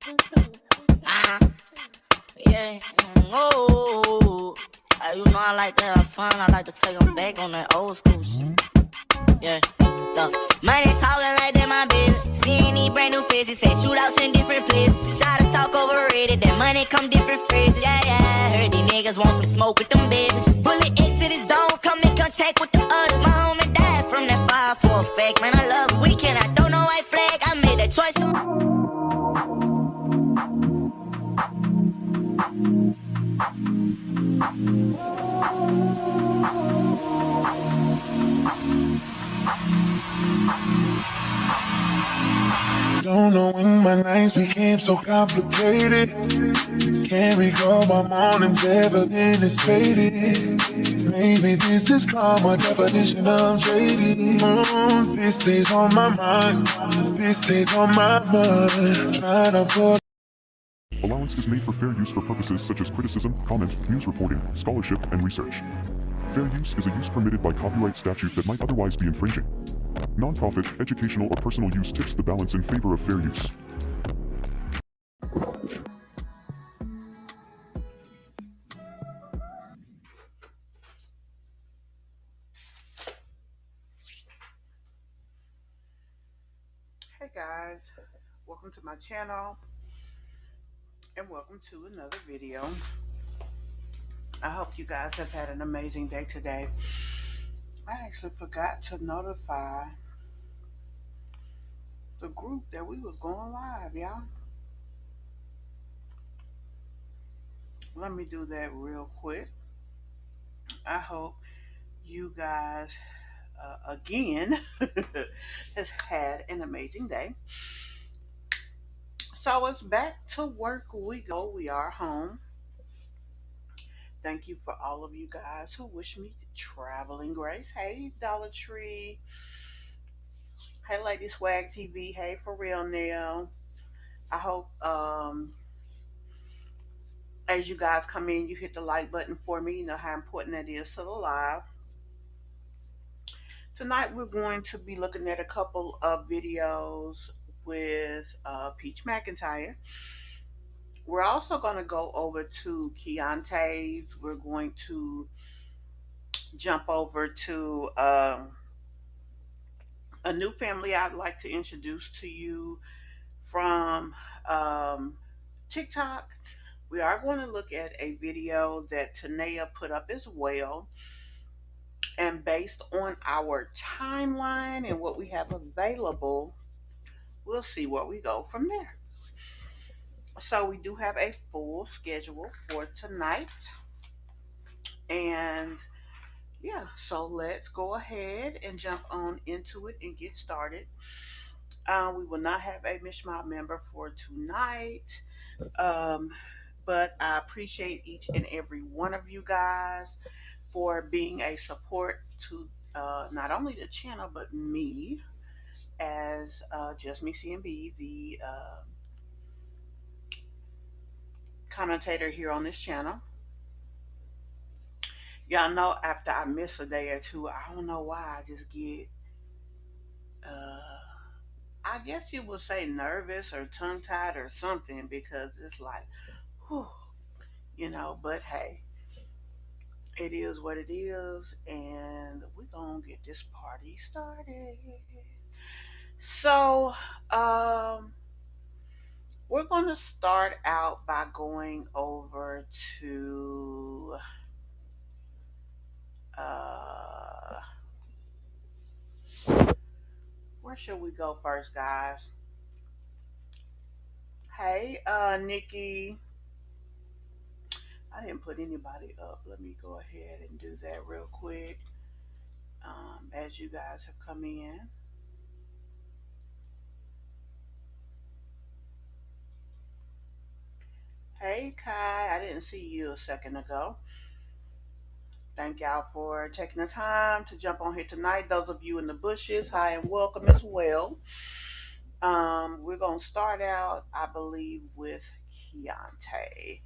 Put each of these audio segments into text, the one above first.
Yeah. Oh. You know I like to have fun. I like to take them back on that old school shit. Yeah. The money talking like that, my baby. Seeing these brand new faces, say shootouts in different places. Shotters talk overrated, that money come different phrases. Yeah, yeah. Heard these niggas want some smoke with them babies. Bullet exit his dome, come in contact with the others. My homie died from that fire for a fake, man. I love weekend. I don't know white flag. I made that choice. Don't know when my nights became so complicated. Can't recall my mornings ever been as faded. Maybe this is karma, definition of trading. This stays on my mind. This stays on my mind. Trying to put. Allowance is made for fair use for purposes such as criticism, comment, news reporting, scholarship, and research. Fair use is a use permitted by copyright statute that might otherwise be infringing. Non-profit, educational, or personal use tips the balance in favor of fair use. Hey guys, welcome to my channel and welcome to another video. I hope you guys have had an amazing day today. I actually forgot to notify the group that we was going live, y'all. Let me do that real quick. I hope you guys again has had an amazing day. So it's back to work we go. We are home. Thank you for all of you guys who wish me traveling grace. Hey, Dollar Tree. Hey, Lady Swag TV. Hey, For Real Nail. I hope as you guys come in, you hit the like button for me. You know how important that is to the live. Tonight, we're going to be looking at a couple of videos with Peach McIntyre. We're also going to go over to Keante's. We're going to jump over to a new family I'd like to introduce to you from TikTok. We are going to look at a video that Tana put up as well. And based on our timeline and what we have available, we'll see where we go from there. So we do have a full schedule for tonight. And yeah, so let's go ahead and jump on into it and get started. We will not have a Mishma member for tonight. But I appreciate each and every one of you guys for being a support to not only the channel, but me as Just Me CMB, the commentator here on this channel. Y'all know after I miss a day or two, I don't know why I just get, I guess you would say nervous or tongue-tied or something, because it's like, whew, you know, but hey, it is what it is, and we're gonna get this party started. So, we're gonna start out by going over to where should we go first, guys? Hey, Nikki. I didn't put anybody up. Let me go ahead and do that real quick as you guys have come in. Hey, Kai. I didn't see you a second ago. Thank y'all for taking the time to jump on here tonight. Those of you in the bushes, hi and welcome as well. We're going to start out, I believe, with Keante.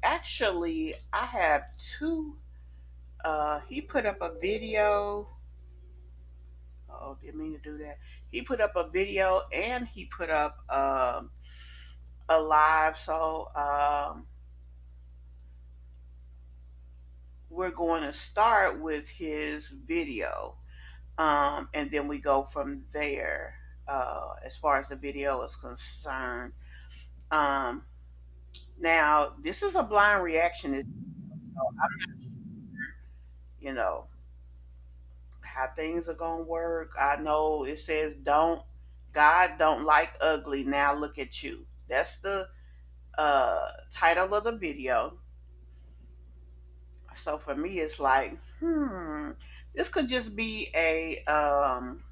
Actually, I have two. He put up a video. Oh, didn't mean to do that. He put up a video and he put up alive. So we're going to start with his video, and then we go from there as far as the video is concerned. Um, Now, this is a blind reaction, so you know how things are gonna work. I know it says don't God don't like ugly. Now look at you. That's the title of the video. So for me, it's like, this could just be a um,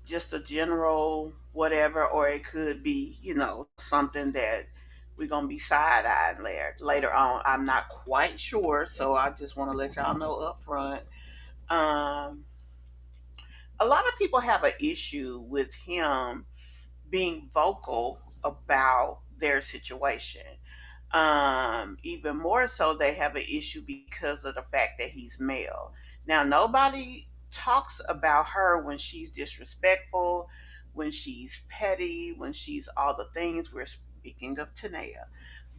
just a general whatever, or it could be, something that we're gonna be side eyed later on. I'm not quite sure, so I just want to let y'all know up front. Um, a lot of people have an issue with him being vocal about their situation. Even more so, they have an issue because of the fact that he's male. Now, nobody talks about her when she's disrespectful, when she's petty, when she's all the things. We're speaking of Tanea.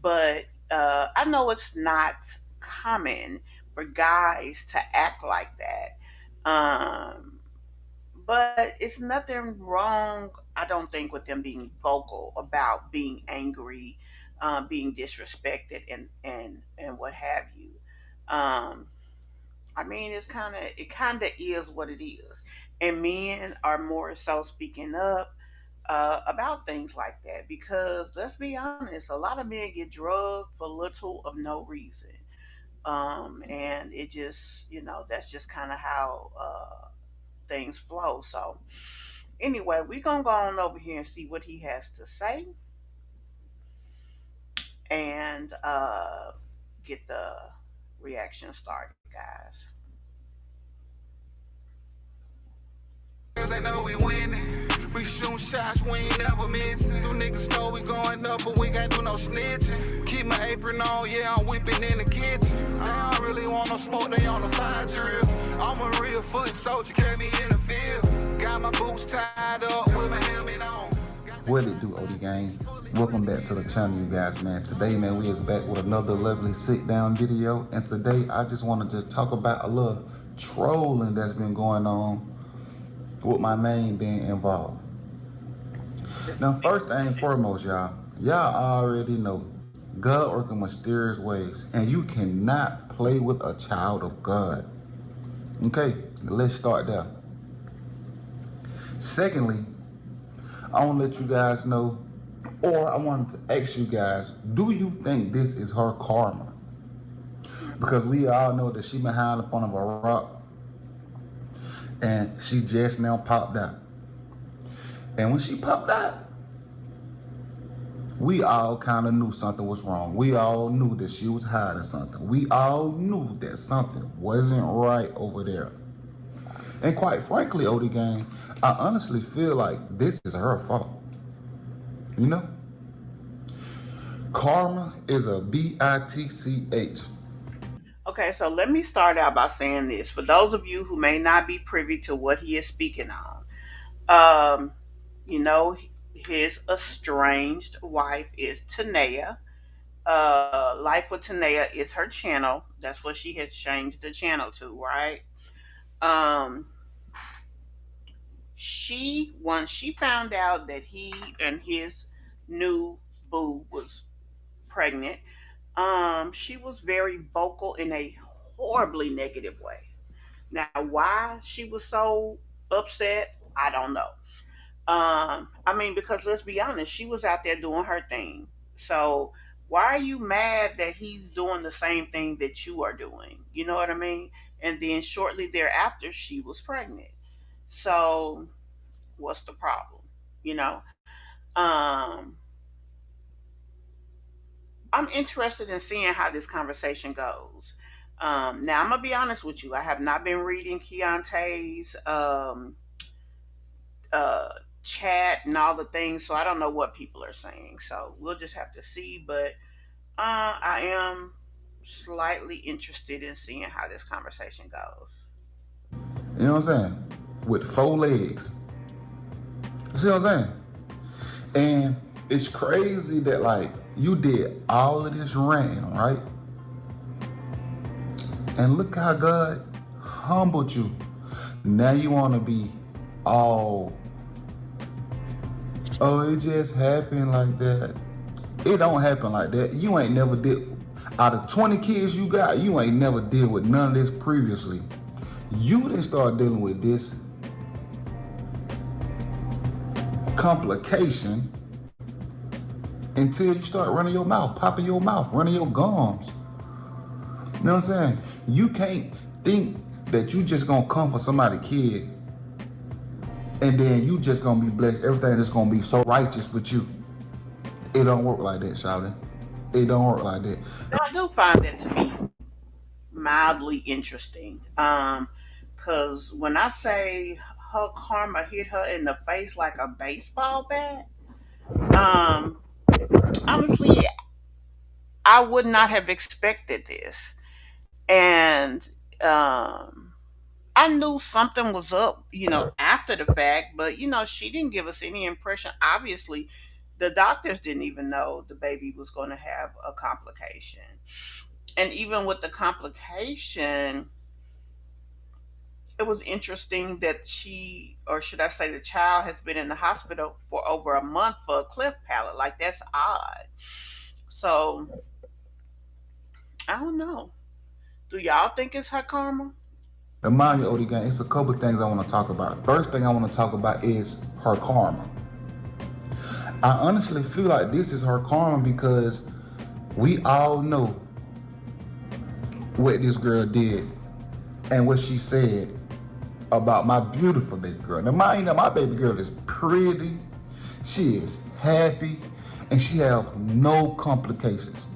But I know it's not common for guys to act like that. But it's nothing wrong, I don't think, with them being vocal about being angry, being disrespected, and what have you. Um, I mean, it kind of is what it is, and men are more so speaking up about things like that because let's be honest, a lot of men get drugged for little of no reason, and it just that's just kind of how things flow. So anyway, we're gonna go on over here and see what he has to say and get the reaction started, guys. They know we winning. We shoot shots, we ain't never missing. Them niggas know we going up, but we can't do no snitching. Keep my apron on, yeah, I'm whipping in the kitchen. I don't really want no smoke, they on the fire drill. I'm a real foot soldier, carry me in the field. Got my boots tied up with my helmet on. What it do, OD gang? Welcome back to the channel, you guys, man. Today, man, we is back with another lovely sit-down video. And today, I just want to just talk about a little trolling that's been going on with my name being involved. Now, first thing foremost, y'all already know God working mysterious ways, and you cannot play with a child of God. Okay, let's start there. Secondly, I want to let you guys know, or I wanted to ask you guys, do you think this is her karma? Because we all know that she behind up on a rock, and she just now popped out. And when she popped out, we all kind of knew something was wrong. We all knew that she was hiding something. We all knew that something wasn't right over there. And quite frankly, OD gang, I honestly feel like this is her fault. You know? Karma is a B-I-T-C-H. Okay, so let me start out by saying this. For those of you who may not be privy to what he is speaking on, um, his estranged wife is Tanea. Life with Tanea is her channel. That's what she has changed the channel to, right? Um, once she found out that he and his new boo was pregnant, she was very vocal in a horribly negative way. Now, why she was so upset, I don't know. I mean, because let's be honest, she was out there doing her thing. So why are you mad that he's doing the same thing that you are doing? You know what I mean? And then shortly thereafter, she was pregnant. So what's the problem? You know? Um, I'm interested in seeing how this conversation goes. Now, I'm gonna be honest with you. I have not been reading Keante's uh, chat and all the things, so I don't know what people are saying. So we'll just have to see. But I am slightly interested in seeing how this conversation goes. You know what I'm saying? With 4 legs. See what I'm saying? And it's crazy that like you did all of this ranting, right? And look how God humbled you. Now you want to be all, oh, it just happened like that. It don't happen like that. You ain't never did, out of 20 kids you got, you ain't never deal with none of this previously. You didn't start dealing with this complication until you start running your mouth, popping your mouth, running your gums. You know what I'm saying? You can't think that you just gonna come for somebody's kid and then you just gonna be blessed. Everything is gonna be so righteous with you. It don't work like that, shawty. It don't work like that. I do find that to be mildly interesting. Cause when I say her karma hit her in the face like a baseball bat, um, honestly, I would not have expected this. And I knew something was up, after the fact, but she didn't give us any impression. Obviously, the doctors didn't even know the baby was going to have a complication. And even with the complication, it was interesting that she, or should I say, the child has been in the hospital for over a month for a cleft palate. Like, that's odd. So, I don't know. Do y'all think it's her karma? Now, mind you, OD gang, it's a couple things I want to talk about. First thing I want to talk about is her karma. I honestly feel like this is her karma because we all know what this girl did and what she said about my beautiful baby girl. Now, mind you, my baby girl is pretty, she is happy, and she have no complications.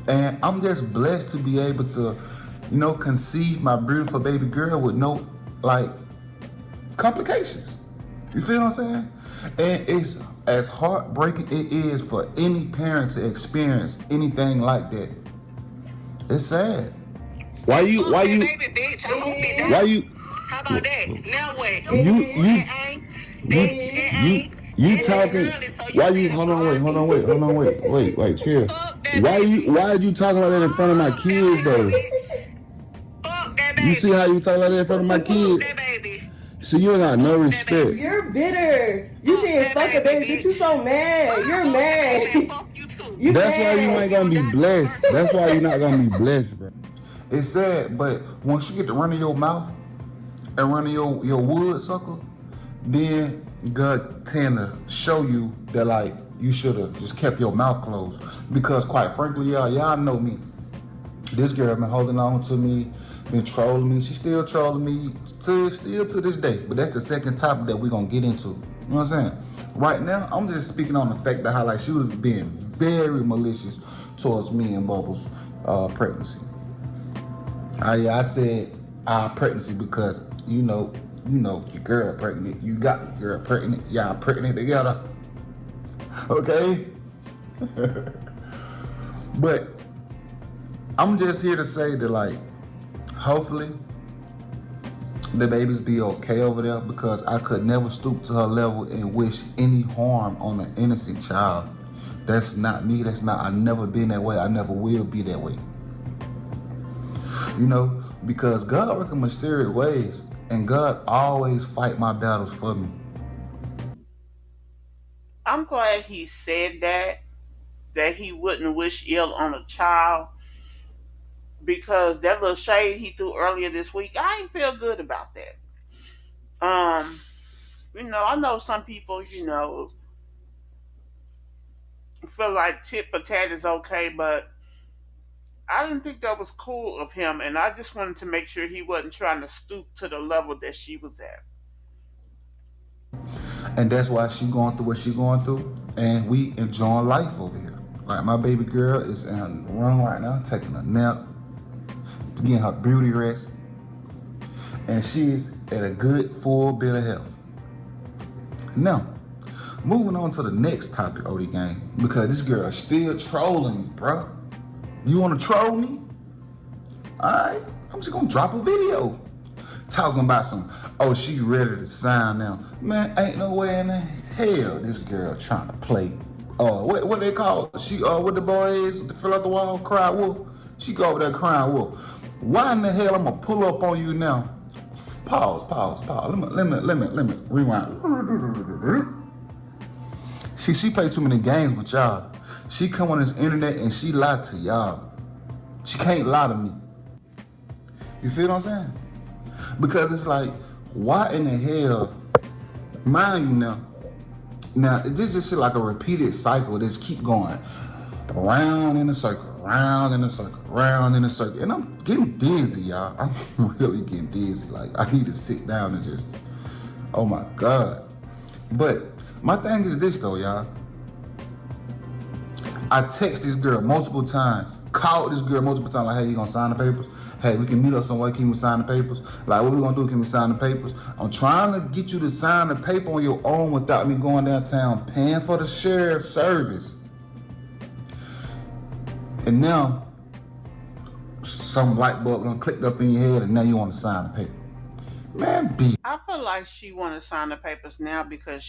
And I'm just blessed to be able to, conceive my beautiful baby girl with no, complications. You feel what I'm saying? And it's as heartbreaking it is for any parent to experience anything like that. It's sad. Why you baby, bitch, I'm gonna be why you how about that? Now what? you talking? Why you? Hold on, wait, chill. Why are you talking like that in front of my kids though? You see how you talk like that in front of my kids? See, you ain't got no respect. You're bitter. You saying fuck a baby, bitch. You so mad. You're mad. That's why you ain't gonna be blessed. That's why you're not gonna be blessed, bro. It's sad, but once you get to running your mouth and running your wood sucker, then God tend to show you that you should have just kept your mouth closed. Because quite frankly, y'all know me. This girl been holding on to me, been trolling me. She's still trolling me still to this day. But that's the second topic that we're gonna get into. You know what I'm saying? Right now, I'm just speaking on the fact that how she was being very malicious towards me and Bubbles' pregnancy. I said pregnancy because you know your girl pregnant. You got your girl pregnant. Y'all pregnant together. Okay? But I'm just here to say that hopefully the babies be okay over there because I could never stoop to her level and wish any harm on an innocent child. That's not me. I've never been that way. I never will be that way. Because God works in mysterious ways and God always fight my battles for me. I'm glad he said that he wouldn't wish ill on a child, because that little shade he threw earlier this week, I ain't feel good about that. I know some people, feel like tit for tat is okay, but I didn't think that was cool of him, and I just wanted to make sure he wasn't trying to stoop to the level that she was at. And that's why she going through what she going through, and we enjoying life over here. Like my baby girl is in her room right now, taking a nap, getting her beauty rest, and she's at a good full bit of health. Now, moving on to the next topic, OD gang, because this girl is still trolling me, bro. You want to troll me? All right, I'm just gonna drop a video talking about some, oh, she ready to sign now. Man, ain't no way in the hell this girl trying to play. What they call it? She what the boy is, to fill out the wall, cry wolf. She go over there crying wolf. Why in the hell I'm gonna pull up on you now? Pause. Let me rewind. She play too many games with y'all. She come on this internet and she lie to y'all. She can't lie to me. You feel what I'm saying? Because it's like, why in the hell, mind you now this just like a repeated cycle. This keep going round in a circle, round in a circle, round in a circle. And I'm getting dizzy, y'all. I'm really getting dizzy. Like, I need to sit down and just, oh my God. But my thing is this though, y'all. I text this girl multiple times, called this girl multiple times, like, hey, you gonna sign the papers? Hey, we can meet up somewhere, can we sign the papers? Like, what we gonna do, can we sign the papers? I'm trying to get you to sign the paper on your own without me going downtown, paying for the sheriff's service. And now, some light bulb done clicked up in your head and now you wanna sign the paper. Man, I feel like she want to sign the papers now because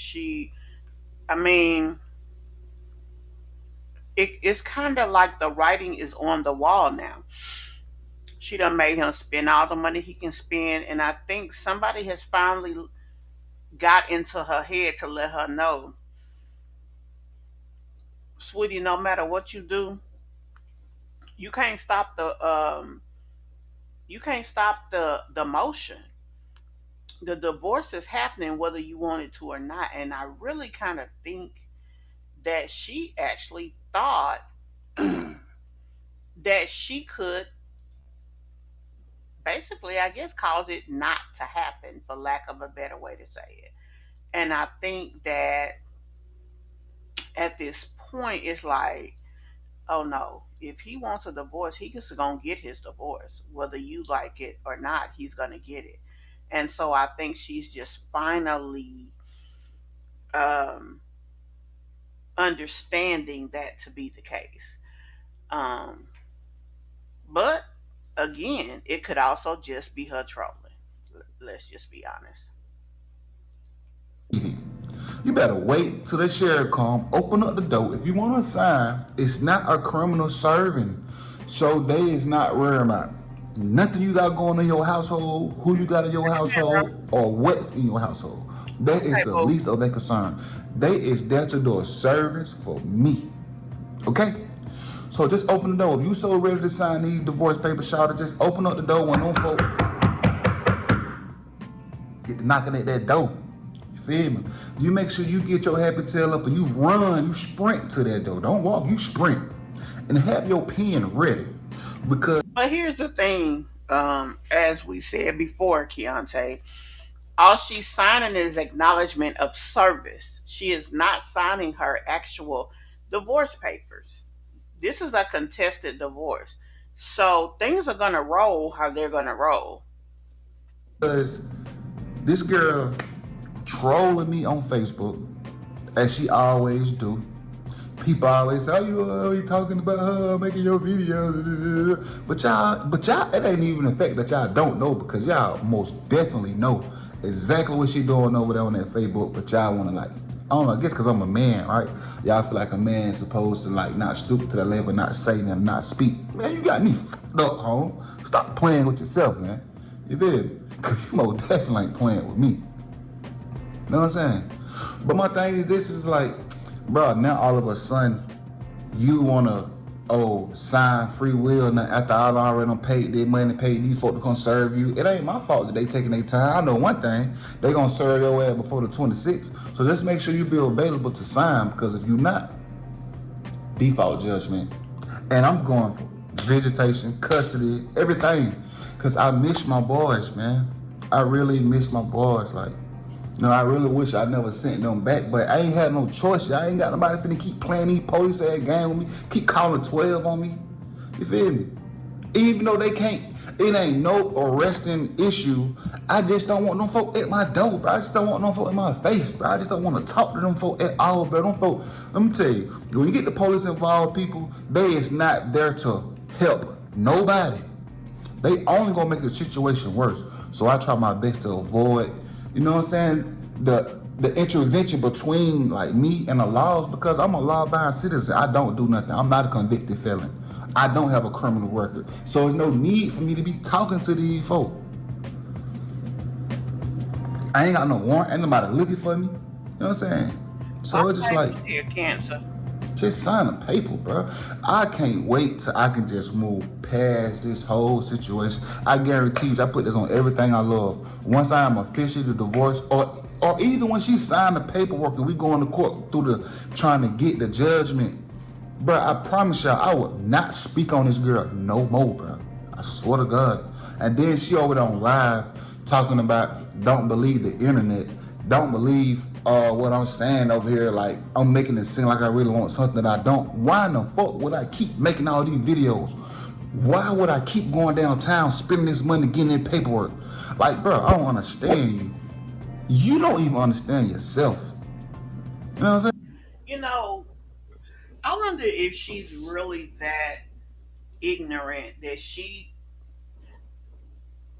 it's kind of like the writing is on the wall now. She done made him spend all the money he can spend, and I think somebody has finally got into her head to let her know, sweetie, no matter what you do, you can't stop the motion. The divorce is happening whether you want it to or not, and I really kind of think that she actually thought that she could basically, I guess, cause it not to happen, for lack of a better way to say it. And I think that at this point, it's like, oh no, if he wants a divorce, he's gonna get his divorce, whether you like it or not. He's gonna get it. And so I think she's just finally um, understanding that to be the case. Um, but again, it could also just be her trolling. Let's just be honest. you better wait till the sheriff come, open up the door. If you want to sign, it's not a criminal serving. So they is not worried about nothing you got going in your household, who you got in your household, or what's in your household. That is the least of their concern. They is there to do a service for me. Okay? So just open the door. If you so ready to sign these divorce papers, shout, just open up the door when them folk get to knocking at that door. You feel me? You make sure you get your happy tail up and you run, you sprint to that door. Don't walk, you sprint. And have your pen ready. But here's the thing, as we said before, Keante, all she's signing is acknowledgement of service. She is not signing her actual divorce papers. This is a contested divorce. So things are going to roll how they're going to roll. Because this girl trolling me on Facebook, as she always do. People always say, oh, you talking about her making your videos. But y'all, it ain't even the fact that y'all don't know, because y'all most definitely know exactly what she doing over there on that Facebook, but y'all want to, like, I don't know, I guess because I'm a man, right? Y'all feel like a man is supposed to, like, not stoop to the level, not say nothing, not speak. Man, you got me fucked up, home. Stop playing with yourself, man. You feel me? Because you most definitely ain't playing with me. You know what I'm saying? But my thing is, this is like, bro, now all of a sudden, you want to, sign free will now after I already done paid their money, paid these folks to come serve you. It ain't my fault that they taking their time. I know one thing, they gonna serve your ass before the 26th. So just make sure you be available to sign, because if you not, default judgment. And I'm going for visitation, custody, everything. Because I miss my boys, man. I really miss my boys. Like, I really wish I never sent them back, but I ain't had no choice. I ain't got nobody finna keep playing these police ass game with me, keep calling 12 on me. You feel me? Even though they can't, it ain't no arresting issue. I just don't want them folk at my door, bro. I just don't want them folk in my face, bro. I just don't want to talk to them folk at all, bro. Them folk, let me tell you, when you get the police involved, people, they is not there to help nobody. They only gonna make the situation worse. So I try my best to avoid, you know what I'm saying, the intervention between like me and the laws, because I'm a law-abiding citizen. I don't do nothing. I'm not a convicted felon. I don't have a criminal record. So there's no need for me to be talking to these folk. I ain't got no warrant. Ain't nobody looking for me. You know what I'm saying? So it's just like, cancer. just sign a paper, bro. I can't wait till I can just move past this whole situation. I guarantee you, I put this on everything I love. Once I am officially divorced, or even when she signed the paperwork and we go into court through the trying to get the judgment, bro, I promise y'all, I would not speak on this girl no more, bro. I swear to God. And then she over there on live talking about don't believe the internet, don't believe what I'm saying over here, like I'm making it seem like I really want something that I don't. Why in the fuck would I keep making all these videos? Why would I keep going downtown, spending this money, getting in paperwork? Like, bro, I don't understand you. You don't even understand yourself. You know what I'm saying? You know, I wonder if she's really that ignorant that she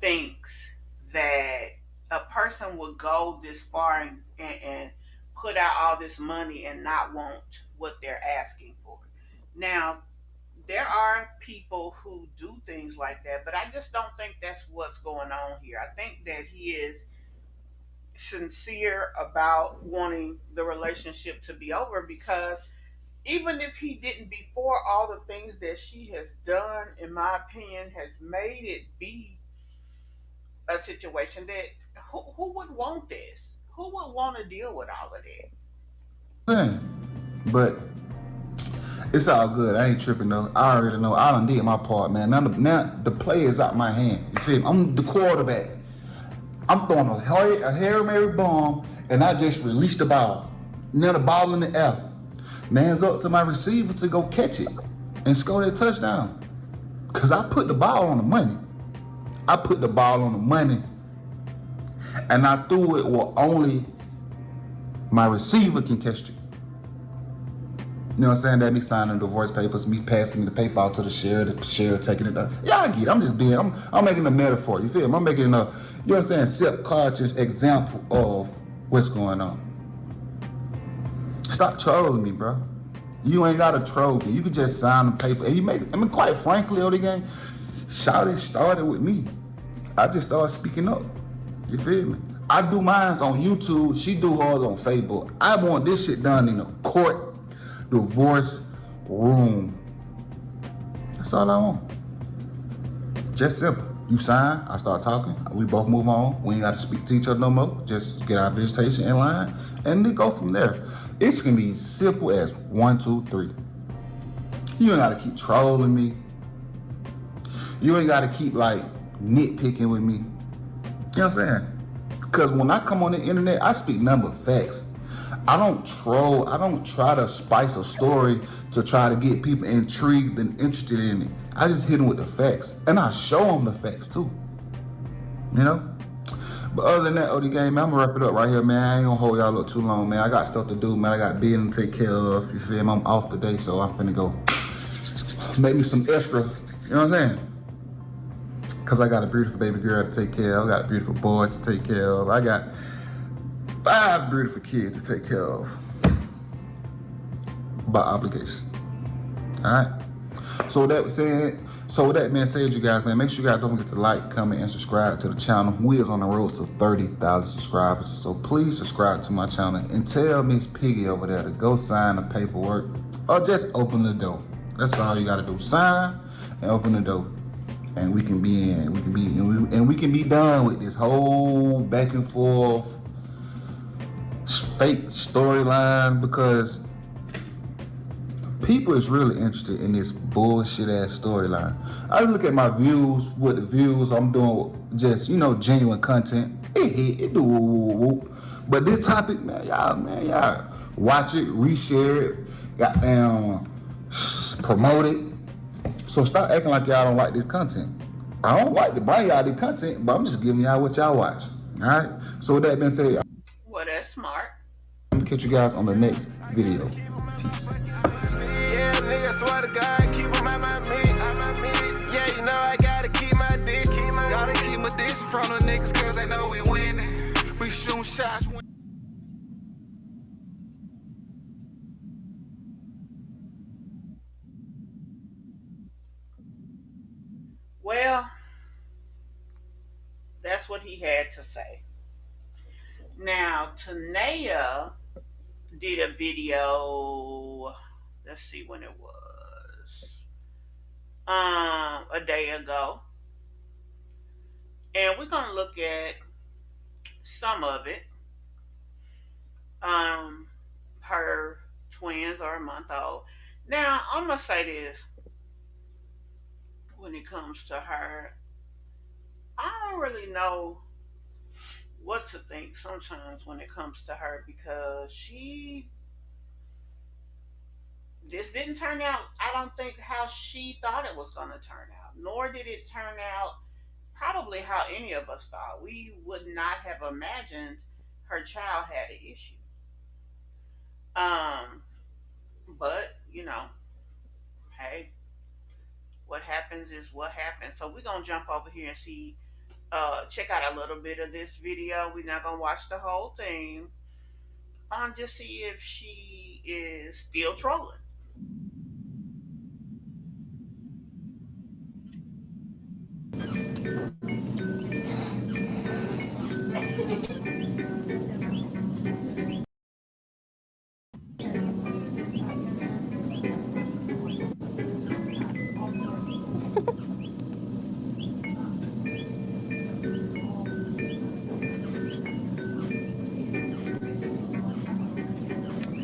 thinks that a person would go this far and put out all this money and not want what they're asking for. Now, there are people who do things like that, but I just don't think that's what's going on here. I think that he is sincere about wanting the relationship to be over, because even if he didn't before, all the things that she has done, in my opinion, has made it be a situation that who would want this? Who would want to deal with all of that? But it's all good. I ain't tripping though. I already know. I done did my part, man. Now the play is out my hand. You feel me? I'm the quarterback. I'm throwing a Hail Mary bomb, and I just released the ball. Now the ball in the air. Now it's up to my receiver to go catch it and score that touchdown. Because I put the ball on the money. I put the ball on the money, and I threw it where only my receiver can catch it. You know what I'm saying? That me signing divorce papers, me passing the paper out to the sheriff taking it up. Yeah, I get it. I'm making a metaphor. You feel me? I'm making a, you know what I'm saying, subconscious example of what's going on. Stop trolling me, bro. You ain't got to troll me. You can just sign the paper. And you make, I mean, quite frankly, OD gang, Shawty started with me. I just started speaking up. You feel me? I do mines on YouTube. She do hers on Facebook. I want this shit done in a court divorce room. That's all I want. Just simple. You sign, I start talking, we both move on. We ain't got to speak to each other no more. Just get our visitation in line and then go from there. It's gonna be simple as 1, 2, 3. You ain't gotta keep trolling me. You ain't gotta keep like nitpicking with me. You know what I'm saying? Because when I come on the internet, I speak nothing but facts. I don't troll. I don't try to spice a story to try to get people intrigued and interested in it. I just hit them with the facts. And I show them the facts too. You know? But other than that, OD game, man, I'm gonna wrap it up right here, man. I ain't gonna hold y'all up too long, man. I got stuff to do, man. I got business to take care of. You feel me? I'm off today, so I'm finna go make me some extra. You know what I'm saying? Because I got a beautiful baby girl to take care of. I got a beautiful boy to take care of. I got 5 beautiful kids to take care of by obligation. All right. So with that being said, you guys, man, make sure you guys don't forget to like, comment, and subscribe to the channel. We is on the road to 30,000 subscribers. So please subscribe to my channel and tell Miss Piggy over there to go sign the paperwork or just open the door. That's all you got to do. Sign and open the door. And we can be in. We can be done with this whole back and forth fake storyline, because people is really interested in this bullshit ass storyline. I look at my views, with the views I'm doing, just, you know, genuine content. It do woo. But this topic, man, y'all watch it, reshare it, goddamn promote it. So stop acting like y'all don't like this content. I don't like to bring y'all this content, but I'm just giving y'all what y'all watch. All right. So with that being said, Well, that's smart. I'm gonna catch you guys on the next video. Peace. Yeah, nigga, swear to God, keep them at my meat. Yeah, you know I gotta keep my dick. Gotta keep my dick. Miss from the niggas cause they know we winning. We shooting shots. Well, that's what he had to say. Now, Tana did a video, let's see when it was, a day ago. And we're going to look at some of it. Her twins are a month old. Now, I'm going to say this when it comes to her. I don't really know what to think sometimes when it comes to her because this didn't turn out, I don't think, how she thought it was going to turn out, nor did it turn out probably how any of us thought. We would not have imagined her child had an issue. Um, but, hey, what happens is what happens. So we're going to jump over here and see, check out a little bit of this video. We're not going to watch the whole thing. Just see if she is still trolling.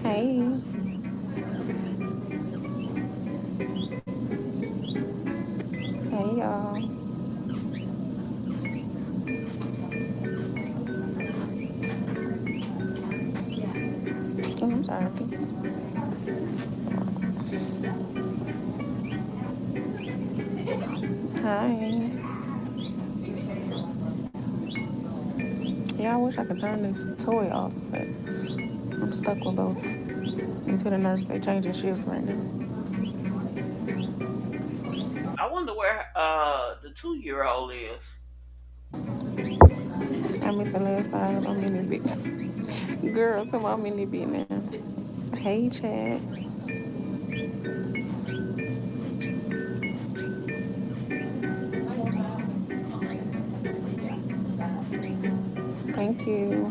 Hey. Hey, y'all. Oh, I'm sorry. Hi. Yeah, I wish I could turn this toy off, but I'm stuck with both. Until the nurse, they changing shifts right now. I wonder where the 2-year-old is. I missed the last time. I'm in this bit. Girl, tell me I'm in this bit now. Hey, Chad. Thank you.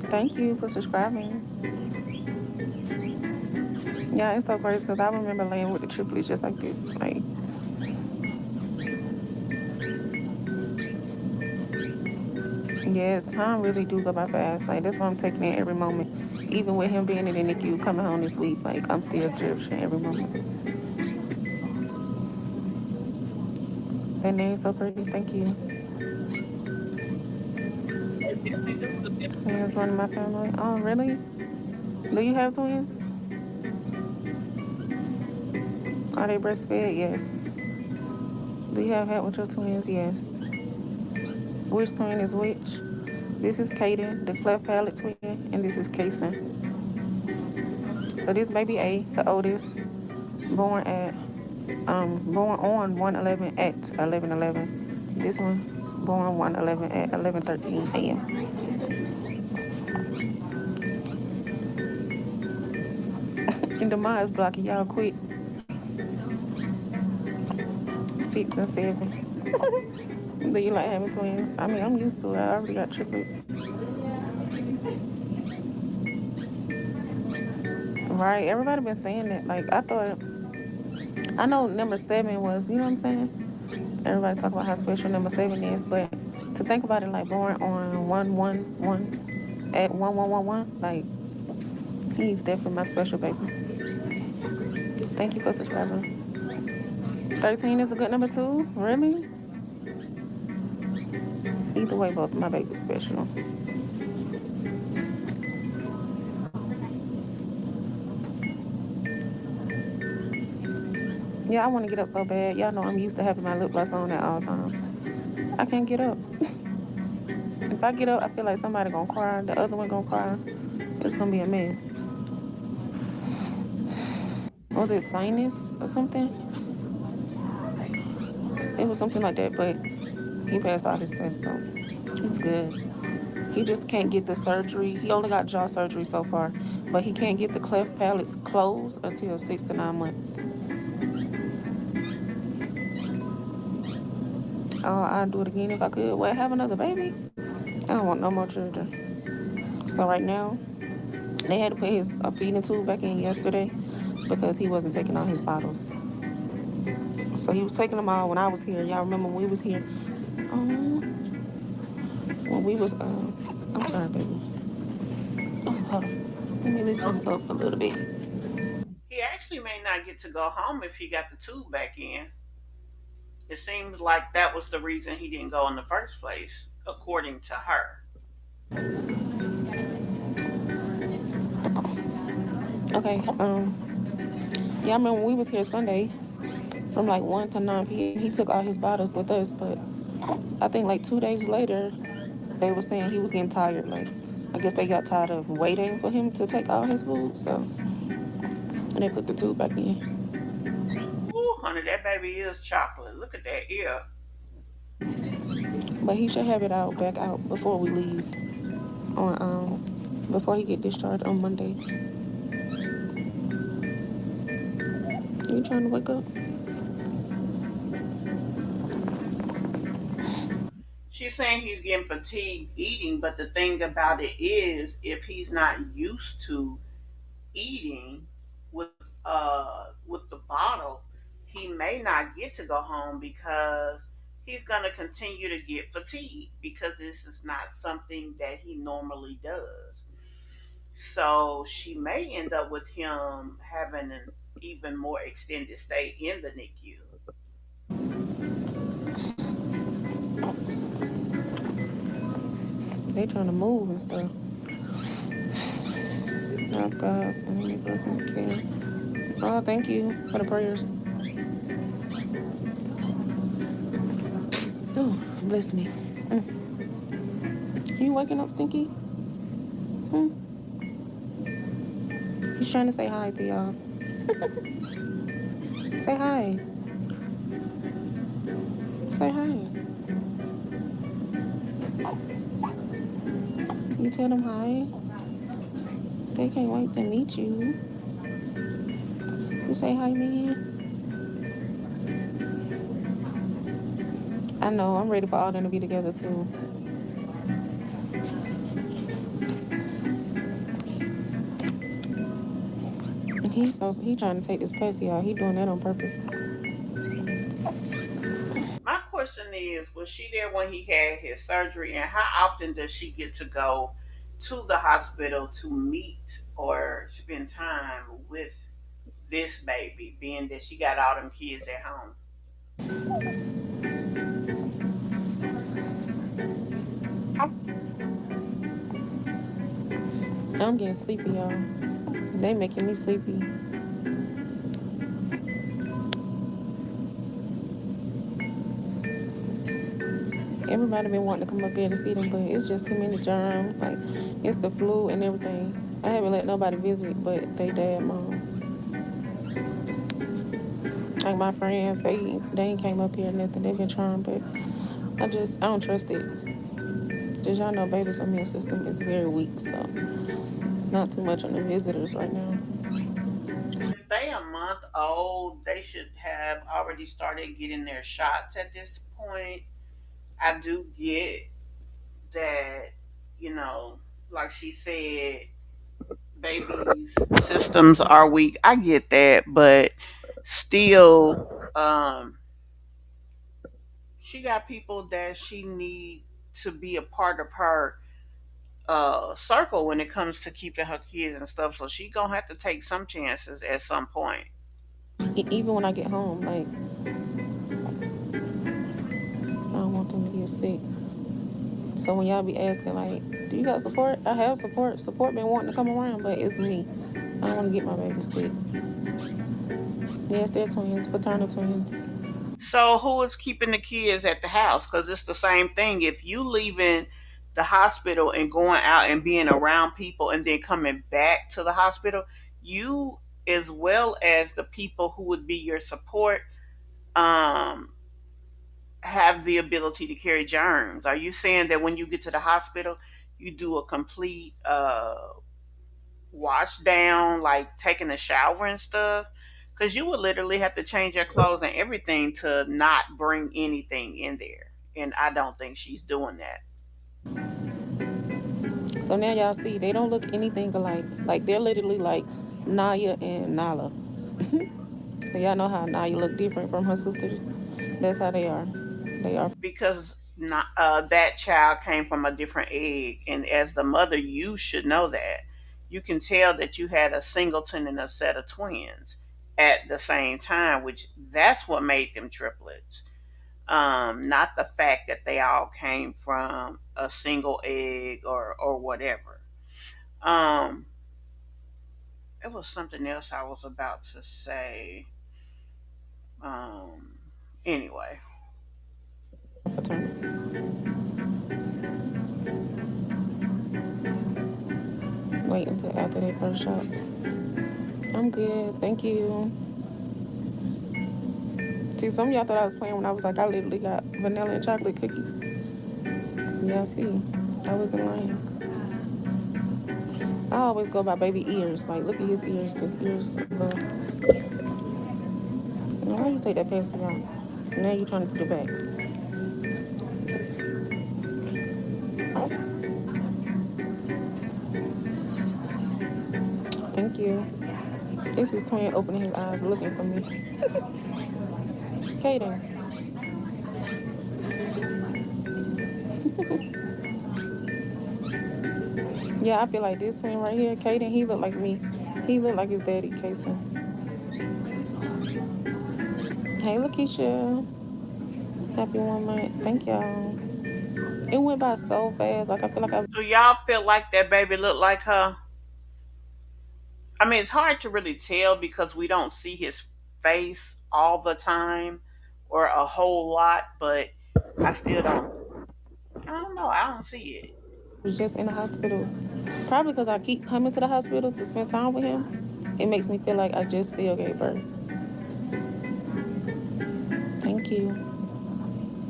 Thank you for subscribing. Yeah, it's so crazy because I remember laying with the triplets just like this. Like, yes, time really do go by fast. Like, that's why I'm taking it every moment. Even with him being in the NICU, coming home this week, like, I'm still cherishing every moment. That name's so pretty. Thank you. Yeah, it's one of my family. Oh, really? Do you have twins? Are they breastfed? Yes. Do you have had with your twins? Yes. Which twin is which? This is Keante, the cleft palate twin, and this is Kason. So this baby A, the oldest, born on 1/11 at 11:11. This one born 1/11 at 11:13 a.m. And the mind is blocking y'all quick. 6 and 7. Do you like having twins? I mean, I'm used to it. I already got triplets. Right, everybody been saying that. Like, I know number 7 was, you know what I'm saying? Everybody talk about how special number 7 is, but to think about it, like, born on 1/1/1 at 1111, like, he's definitely my special baby. Thank you for subscribing. 13 is a good number too? Really? Either way, both of my babies special. Yeah, I want to get up so bad. Y'all know I'm used to having my lip gloss on at all times. I can't get up. If I get up, I feel like somebody gonna cry. The other one gonna cry. It's gonna be a mess. Was it sinus or something? It was something like that, but he passed all his tests, so he's good. He just can't get the surgery. He only got jaw surgery so far, but he can't get the cleft palates closed until 6 to 9 months. I'd do it again if I could. Well, have another baby? I don't want no more children. So right now, they had to put his feeding tube back in yesterday because he wasn't taking all his bottles. So he was taking them all when I was here. Y'all remember when we was here? When we was, I'm sorry, baby. Oh, hold on. Let me lift him up a little bit. He actually may not get to go home if he got the tube back in. It seems like that was the reason he didn't go in the first place, according to her. Okay, yeah, I remember when we was here Sunday from like 1 to 9 p.m. He took all his bottles with us, but I think like 2 days later, they were saying he was getting tired. Like, I guess they got tired of waiting for him to take all his food, so and they put the tube back in. Ooh, honey, that baby is chocolate. Look at that ear. But he should have it back out before we leave on before he get discharged on Monday. You trying to wake up? She's saying he's getting fatigued eating, but the thing about it is, if he's not used to eating with with the bottle, he may not get to go home because he's gonna continue to get fatigued because this is not something that he normally does. So she may end up with him having an even more extended stay in the NICU. They trying to move and stuff. Ask God and any broken care. Oh, thank you for the prayers. Oh, bless me. You waking up, Stinky? He's trying to say hi to y'all. Say hi. Say hi. You tell them hi. They can't wait to meet you. You say hi, man. I know. I'm ready for all them to be together too. He trying to take this place, y'all. He doing that on purpose. My question is, was she there when he had his surgery, and how often does she get to go to the hospital to meet or spend time with this baby, being that she got all them kids at home? I'm getting sleepy, y'all. They making me sleepy. Everybody been wanting to come up here to see them, but it's just too many germs. Like, it's the flu and everything. I haven't let nobody visit but they dad, mom. Like my friends, they ain't came up here or nothing. They been trying, but I don't trust it. Just y'all know, baby's immune system is very weak, so not too much on the visitors right now. If they a month old, they should have already started getting their shots at this point. I do get that, you know, like she said, babies' systems are weak. I get that, but still, she got people that she need to be a part of her circle when it comes to keeping her kids and stuff. So she gonna have to take some chances at some point. Even when I get home, like, I don't want them to get sick. So when y'all be asking, like, do you got support? I have support. Support been wanting to come around, but it's me. I don't want to get my baby sick. Yes, they're twins, fraternal twins. So who is keeping the kids at the house? Because it's the same thing. If you leaving the hospital and going out and being around people and then coming back to the hospital, you as well as the people who would be your support, um, have the ability to carry germs. Are you saying that when you get to the hospital, you do a complete wash down, like taking a shower and stuff? Because you would literally have to change your clothes and everything to not bring anything in there. And I don't think she's doing that. So now y'all see they don't look anything alike. Like they're literally like Naya and Nala. So y'all know how Naya look different from her sisters. That's how they are. They are. Because not, that child came from a different egg. And as the mother, you should know that. You can tell that you had a singleton and a set of twins at the same time, which that's what made them triplets. Not the fact that they all came from a single egg or whatever. Um, it was something else I was about to say. Um, anyway, Wait until after their first shots. I'm good. Thank you. See, some of y'all thought I was playing when I was like, I literally got vanilla and chocolate cookies. Yeah, see, I wasn't lying. I always go by baby ears. Like, look at his ears, just ears. Why you take that pasty out? Now you trying to put it back. Thank you. This is twin opening his eyes, looking for me. Kaden. Yeah, I feel like this twin right here, Kaden, he look like me. He look like his daddy, Kason. Hey, Lakeisha. Happy 1 month. Thank y'all. It went by so fast. Like, I feel like I... do y'all feel like that baby looked like her? I mean, it's hard to really tell because we don't see his face all the time or a whole lot, but I still don't. I don't know. I don't see it. was just in the hospital. Probably because I keep coming to the hospital to spend time with him. It makes me feel like I just still gave birth. Thank you.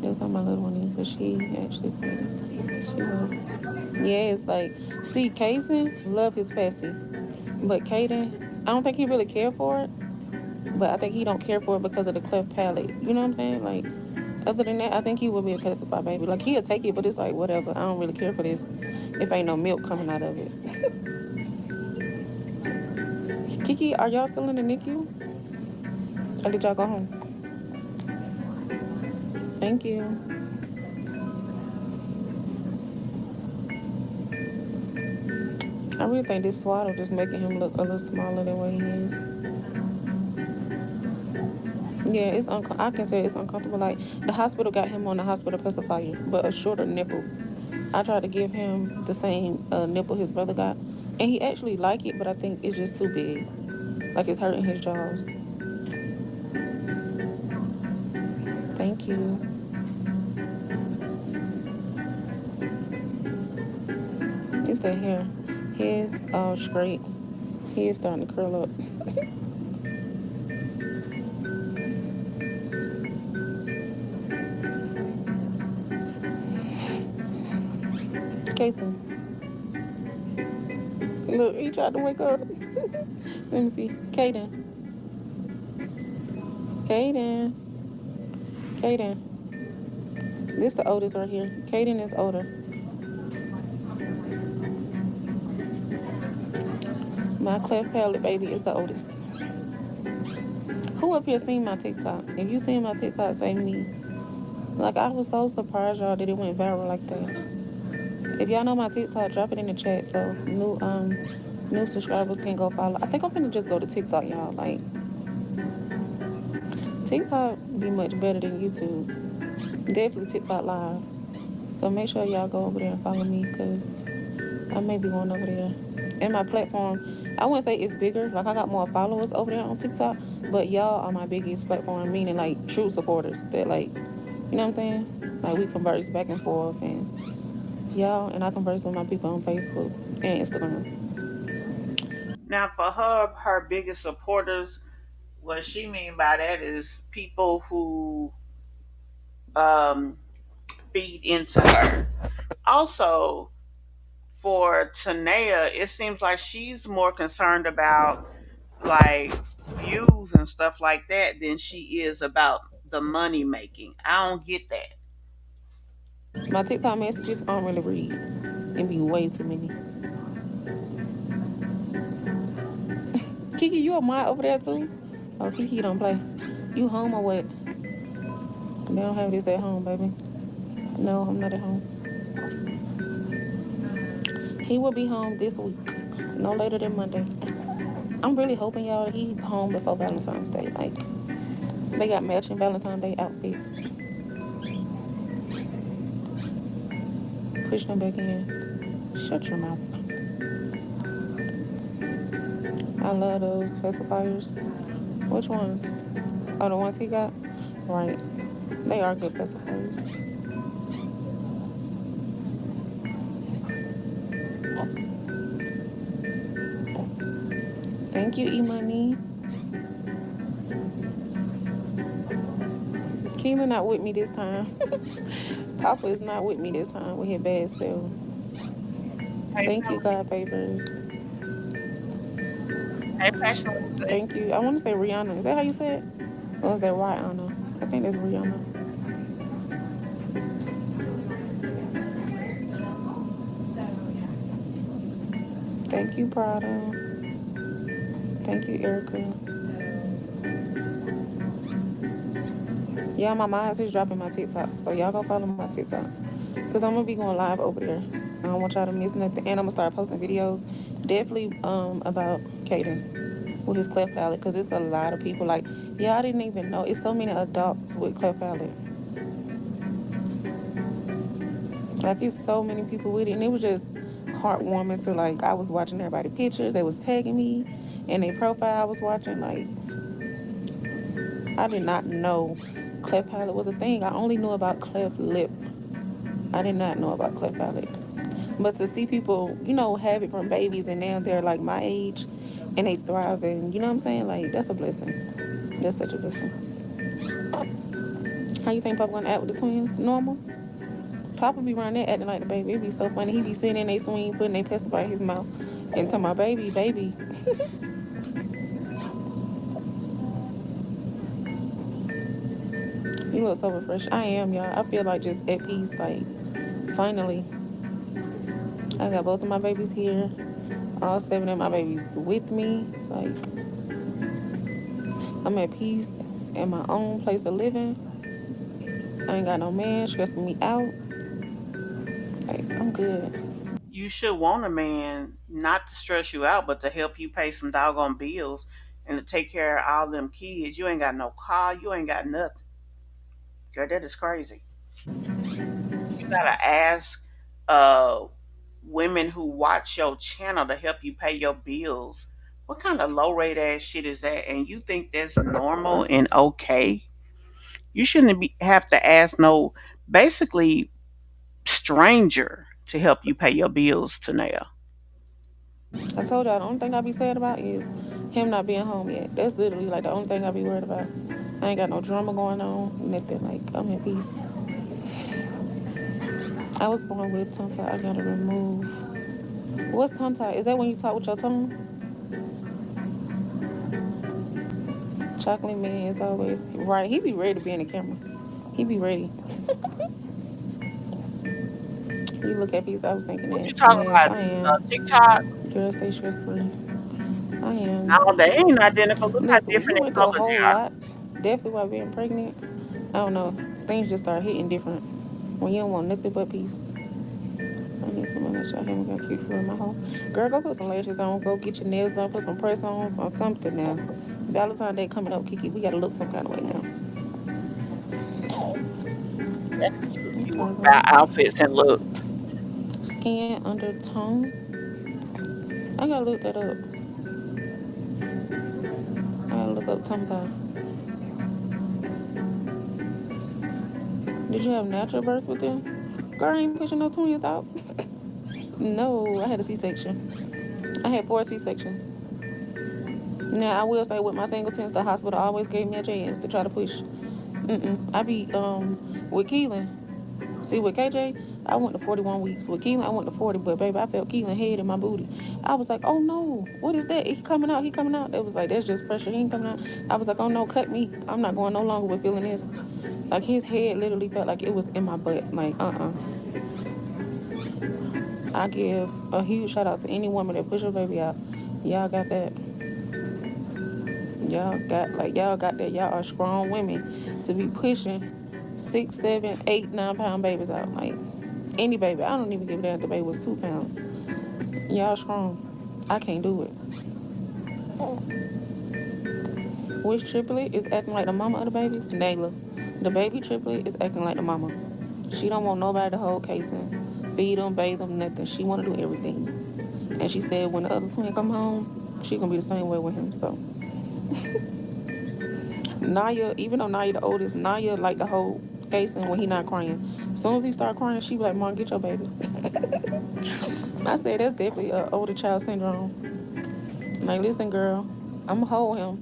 That's how my little one is, but she actually pregnant. She love. Yeah, it's like, see, Kaysen love his passy, but Kaden, I don't think he really care for it. But I think he don't care for it because of the cleft palate. You know what I'm saying? Like, other than that, I think he would be a pacifier baby. Like, he'll take it, but it's like, whatever. I don't really care for this if ain't no milk coming out of it. Kiki, are y'all still in the NICU? Or did y'all go home? Thank you. I really think this swaddle just making him look a little smaller than what he is. Yeah, it's I can tell it's uncomfortable. Like, the hospital got him on the hospital pacifier, but a shorter nipple. I tried to give him the same nipple his brother got, and he actually liked it, but I think it's just too big. Like, it's hurting his jaws. Thank you. It's the hair. His all straight. He is starting to curl up. Kason. Look, he tried to wake up. Let me see. Kaden. Kaden. Kaden. This the oldest right here. Kaden is older. My cleft palate baby is the oldest. Who up here seen my TikTok? If you seen my TikTok, say me. Like, I was so surprised, y'all, that it went viral like that. If y'all know my TikTok, drop it in the chat so new subscribers can go follow. I think I'm finna just go to TikTok, y'all. Like, TikTok be much better than YouTube. Definitely TikTok live. So make sure y'all go over there and follow me, because I may be going over there. And my platform, I wouldn't say it's bigger. Like, I got more followers over there on TikTok, but y'all are my biggest platform, meaning, like, true supporters that, like, you know what I'm saying? Like, we converse back and forth, and y'all, and I converse with my people on Facebook and Instagram. Now, for her biggest supporters, what she mean by that is people who um, feed into her. Also, for Tanea, it seems like she's more concerned about like views and stuff like that than she is about the money making. I don't get that. My TikTok messages I don't really read. It be way too many. Kiki, you a mod over there too? Oh, Kiki don't play. You home or what? They don't have this at home, baby. No, I'm not at home. He will be home this week, no later than Monday. I'm really hoping y'all he home before Valentine's Day. Like they got matching Valentine's Day outfits. Push them back in. Shut your mouth. I love those pacifiers. Which ones? Oh, the ones he got? Right. They are good pacifiers. Thank you, E-Money. Keelan not with me this time. Papa is not with me this time with his bad self. Hey, Thank you, God Papers. hey, Passion. Thank you. I want to say Rihanna. Is that how you say it? Or is that Rihanna? I think that's Rihanna. Thank you, Prada. Thank you, Erica. Yeah, my mind is dropping my TikTok. So y'all go follow my TikTok. Because I'm going to be going live over there. I don't want y'all to miss nothing. And I'm going to start posting videos. Definitely about Caden with his cleft palate. Because it's a lot of people. Like, yeah, I didn't even know. It's so many adults with cleft palate. Like, it's so many people with it. And it was just heartwarming to, like, I was watching everybody pictures. They was tagging me. And their profile I was watching. Like, I did not know cleft palate was a thing. I only knew about cleft lip. I did not know about cleft palate. But to see people, have it from babies and now they're like my age and they thriving, you know what I'm saying? Like, that's a blessing. That's such a blessing. How you think Papa gonna act with the twins? Normal? Papa be running there acting like the baby. It be so funny. He be sitting in they swing, putting they pacifier in his mouth and telling my baby, baby. You look so refreshed. I am, y'all. I feel like just at peace, like, finally. I got both of my babies here. All 7 of my babies with me. Like, I'm at peace in my own place of living. I ain't got no man stressing me out. Like, I'm good. You should want a man not to stress you out, but to help you pay some doggone bills and to take care of all them kids. You ain't got no car. You ain't got nothing. Girl, that is crazy. You gotta ask uh, women who watch your channel to help you pay your bills. What kind of low rate ass shit is that? And you think that's normal and okay? You shouldn't have to ask no basically stranger to help you pay your bills, Tanea. I told y'all the only thing I be sad about is him not being home yet. That's literally like the only thing I be worried about. I ain't got no drama going on, nothing. Like, I'm at peace. I was born with tongue tie. I gotta remove. What's tongue tie? Is that when you talk with your tongue? Chocolate man is always right. He be ready to be in the camera. He be ready. You look at peace. I was thinking What you that. talking Yes, about? I am. TikTok? Girl, stay stress free. I am. No, they ain't identical. Look how Listen, we different went the through a colors whole are. lot. Definitely while being pregnant. I don't know. Things just start hitting different when you don't want nothing but peace. I need to make sure I haven't got cute for in my home. Girl, go put some lashes on. Go get your nails on. Put some press-ons on something now. Valentine's Day coming up, Kiki. We gotta look some kind of way now. That's the truth. You want to Okay, buy outfits and look. skin under tongue. I gotta look that up. I gotta look up tongue tie. Did you have natural birth with them? Girl, I ain't pushing no twins out. No, I had a C-section. I had 4 C-sections. Now, I will say with my singletons, the hospital always gave me a chance to try to push. I be with Keelan. See, with KJ, I went to 41 weeks. With Keelan, I went to 40. But baby, I felt Keelan head in my booty. I was like, oh no, what is that? He coming out. He coming out. They was like, that's just pressure. He ain't coming out. I was like, oh no, cut me. I'm not going no longer with feeling this. Like his head literally felt like it was in my butt. Like I give a huge shout out to any woman that push her baby out. Y'all got that. Y'all got that. Y'all are strong women to be pushing 6, 7, 8, 9 pound babies out. Like any baby. I don't even give a damn if the baby was 2 pounds. Y'all strong. I can't do it. Which triplet is acting like the mama of the babies? Nayla. The baby triplet is acting like the mama. She don't want nobody to hold casing, feed them, bathe them, nothing. She want to do everything. And she said when the other twin come home, she gonna be the same way with him. So Naya, even though Naya the oldest, Naya like the whole casing when he not crying. As soon as he start crying, she be like, Mom, get your baby. I said that's definitely older child syndrome. Like, listen, girl, I'ma hold him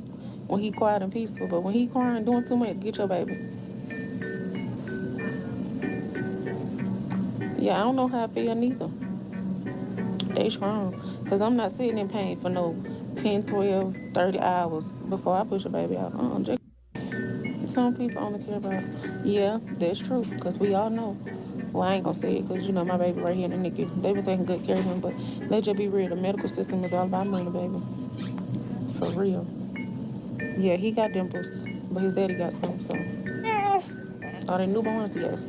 when he quiet and peaceful, but when he crying, doing too much, get your baby. Yeah, I don't know how I feel neither. They strong. Because I'm not sitting in pain for no 10, 12, 30 hours before I push a baby out. Some people only care about, yeah, that's true. Because we all know. Well, I ain't gonna say it because, you know, my baby right here in the NICU. They been taking good care of him, but let's just be real. The medical system is all about money, baby. For real. Yeah, he got dimples, but his daddy got some, so. Are they newborns? Yes.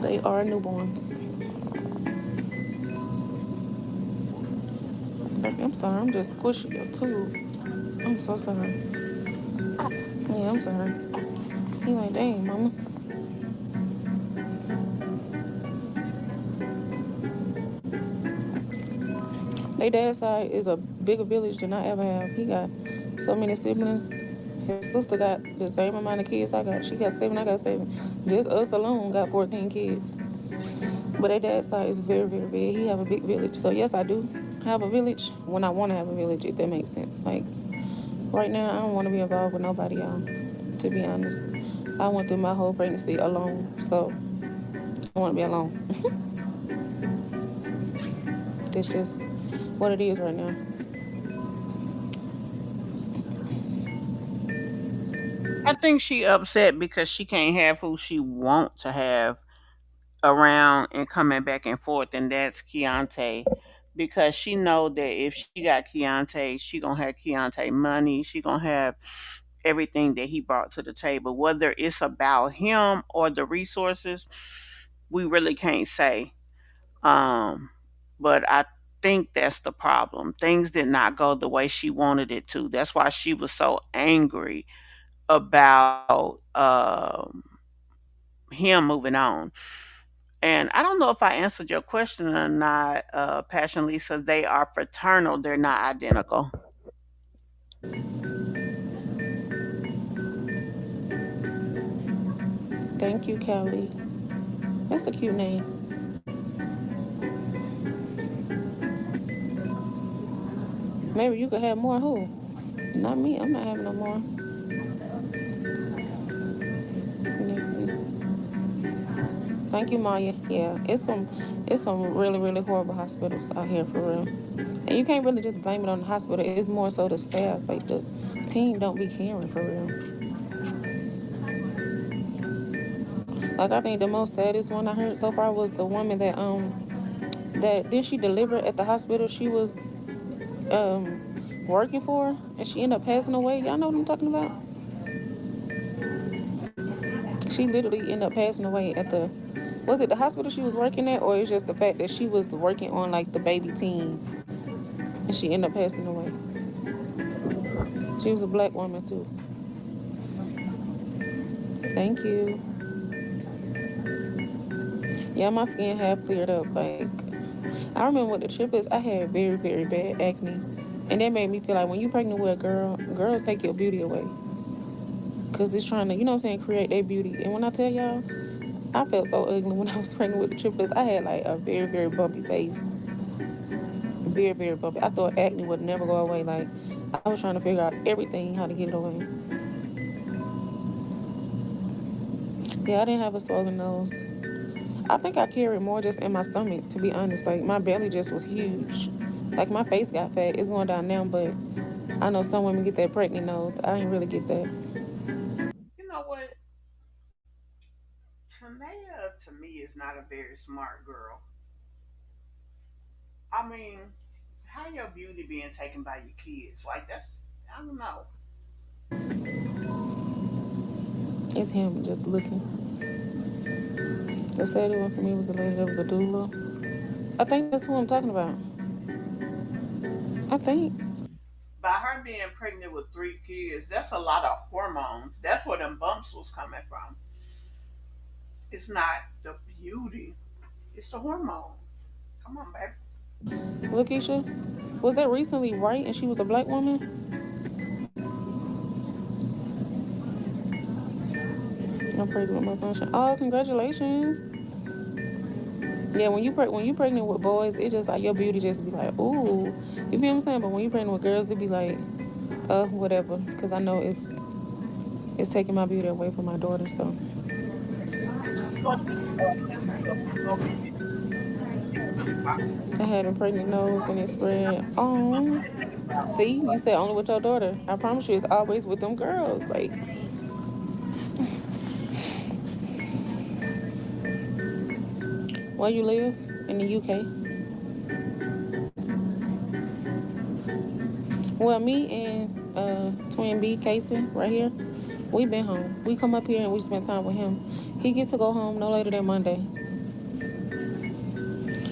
They are newborns. Baby, I'm sorry. I'm just squishing your tube. I'm so sorry. Yeah, I'm sorry. He like, dang, mama. Their dad's side is a bigger village than I ever have. He got so many siblings. His sister got the same amount of kids I got. She got 7, I got 7. Just us alone got 14 kids. But their dad's side is very, very big. He have a big village. So yes, I do have a village when I want to have a village, if that makes sense. Like, right now, I don't want to be involved with nobody, y'all, to be honest. I went through my whole pregnancy alone, so I want to be alone. That's just what it is right now. I think she upset because she can't have who she want to have around and coming back and forth, and that's Keante. Because she know that if she got Keante, she gonna have Keante money. She gonna have everything that he brought to the table. Whether it's about him or the resources, we really can't say. Um, but I think that's the problem. Things did not go the way she wanted it to. That's why she was so angry about him moving on. And I don't know if I answered your question or not, Passion Lisa. They are fraternal, they're not identical. Thank you, Kelly. That's a cute name. Maybe you could have more who? Not me. I'm not having no more. Yeah. Thank you, Maya. Yeah, it's some really, really horrible hospitals out here for real. And you can't really just blame it on the hospital. It's more so the staff. Like the team don't be caring for real. Like I think the most saddest one I heard so far was the woman that did she deliver at the hospital she was working for, and she ended up passing away. Y'all know what I'm talking about? She literally ended up passing away at the, was it the hospital she was working at, or it's just the fact that she was working on like the baby team and she ended up passing away. She was a black woman too. Thank you. Yeah, my skin have cleared up. Like, I remember with the triplets, I had very, very bad acne. And that made me feel like when you pregnant with a girl, girls take your beauty away. Because it's trying to, you know what I'm saying, create their beauty. And when I tell y'all, I felt so ugly when I was pregnant with the triplets. I had like a very, very bumpy face. Very, very bumpy. I thought acne would never go away. Like, I was trying to figure out everything, how to get it away. Yeah, I didn't have a swollen nose. I think I carried more just in my stomach, to be honest. Like, my belly just was huge. Like, my face got fat. It's going down now, but I know some women get that pregnant nose. I didn't really get that. You know what? Tana to me is not a very smart girl. I mean, how your beauty being taken by your kids? Like that's I don't know. It's him just looking. The saddest one for me was the lady that was a doula. I think that's who I'm talking about. I think. By her being pregnant with 3 kids, that's a lot of hormones. That's where them bumps was coming from. It's not the beauty, it's the hormones. Come on, baby. Look, Keisha. Was that recently, right? And she was a black woman? I'm pregnant with my function. Oh, congratulations. Yeah, when you pregnant with boys, it just like your beauty just be like, ooh. You feel what I'm saying? But when you pregnant with girls, it be like, whatever. Cause I know it's taking my beauty away from my daughter, so. I had a pregnant nose and it spread. Oh, see, you said only with your daughter. I promise you, it's always with them girls. Like, where you live in the UK? Well, me and Twin B Casey right here, we been home. We come up here and we spend time with him. He get to go home no later than Monday.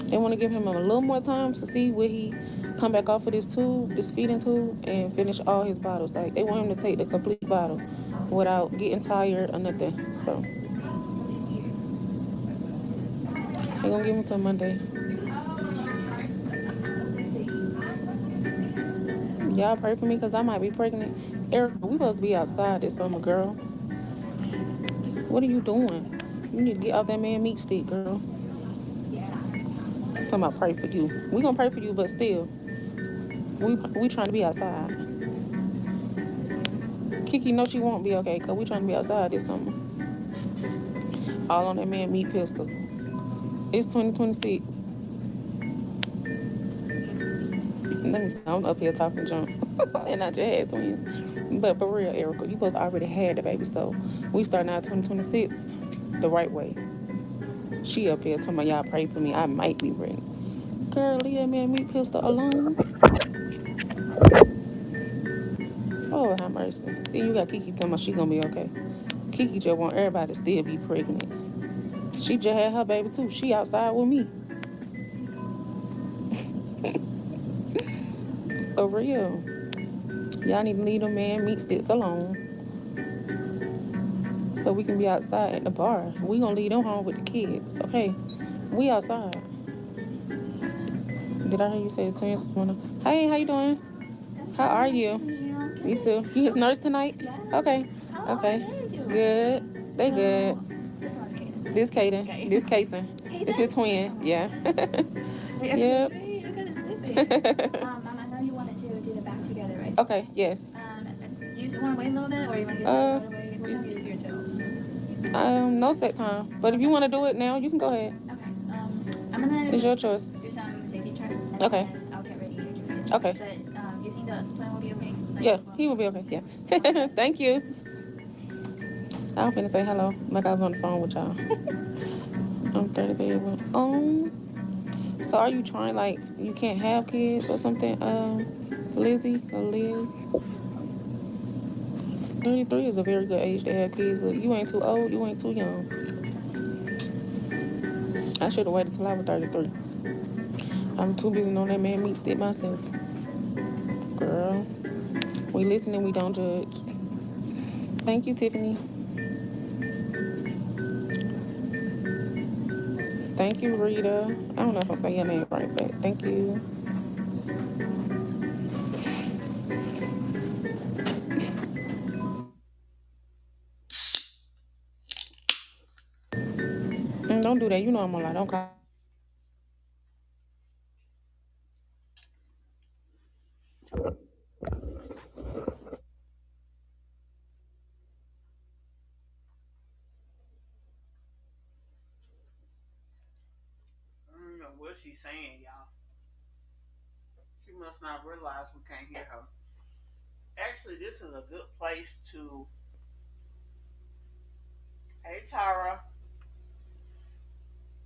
They want to give him a little more time to see where he come back off of this tube, this feeding tube, and finish all his bottles. Like, they want him to take the complete bottle without getting tired or nothing. So they gonna give him till Monday. Y'all pray for me because I might be pregnant. Erica, we supposed to be outside this summer, girl. What are you doing? You need to get off that man meat stick, girl. I'm talking about pray for you. We gonna pray for you, but still, we trying to be outside. Kiki knows she won't be okay because we trying to be outside this summer. All on that man meat pistol. It's 2026. Let me stop. I'm up here talking junk. And I just had twins. But for real, Erica, you supposed to already had the baby, so we starting out 2026 the right way. She up here talking about y'all pray for me. I might be pregnant. Girl, leave that man meat pistol alone. Oh, have mercy. Then you got Kiki talking about she gonna be okay. Kiki just want everybody to still be pregnant. She just had her baby too. She outside with me. For real. Y'all need to leave them man meat sticks alone. So we can be outside at the bar. We gonna leave them home with the kids, okay? We outside. Did I hear you say the twins was one of... Hey, how you doing? How are you? You too. You his nurse tonight? Okay. Okay. Good. They good. This one's Kaden. This Kaden. This Kason. It's your twin. Yeah. Yep. Mom, I know you wanted to do the back together, right? Okay. Yes. Do you want to wait a little bit, or you want to get started right away? What time are you here till? No set time. But if you want to do it now, you can go ahead. Okay. I'm gonna. It's your choice. Do some safety checks. And Okay. Then I'll get ready to introduce you. Okay. But you think the plan will be okay? Like, Yeah, he will be okay. Yeah. Thank you. I was finna say hello, like I was on the phone with y'all. I'm 33. So are you trying, like, you can't have kids or something, Lizzie or Liz? 33 is a very good age to have kids. Look, you ain't too old, you ain't too young. I should have waited till I was 33. I'm too busy on that man meat stick myself. Girl, we listen and we don't judge. Thank you, Tiffany. Thank you, Rita. I don't know if I'm saying your name right, but thank you. Don't do that. You know I'm gonna lie. Don't call. what she's saying, y'all. She must not realize we can't hear her. Actually, this is a good place to. Hey, Tara.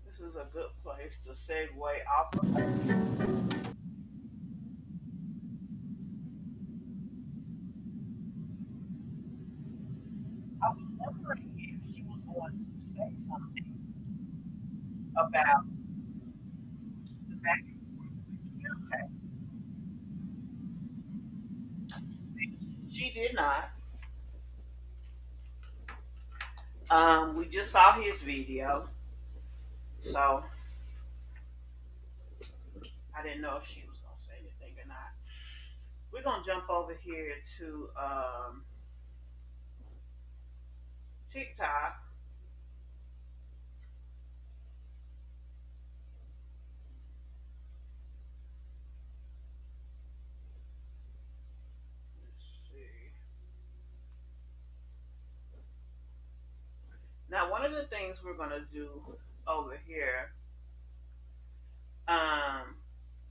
This is a good place to segue off of her. I was wondering if she was going to say something about the back and forth with Keante. She did not. We just saw his video, so I didn't know if she was gonna say anything or not. We're gonna jump over here to TikTok. Now, one of the things we're gonna do over here,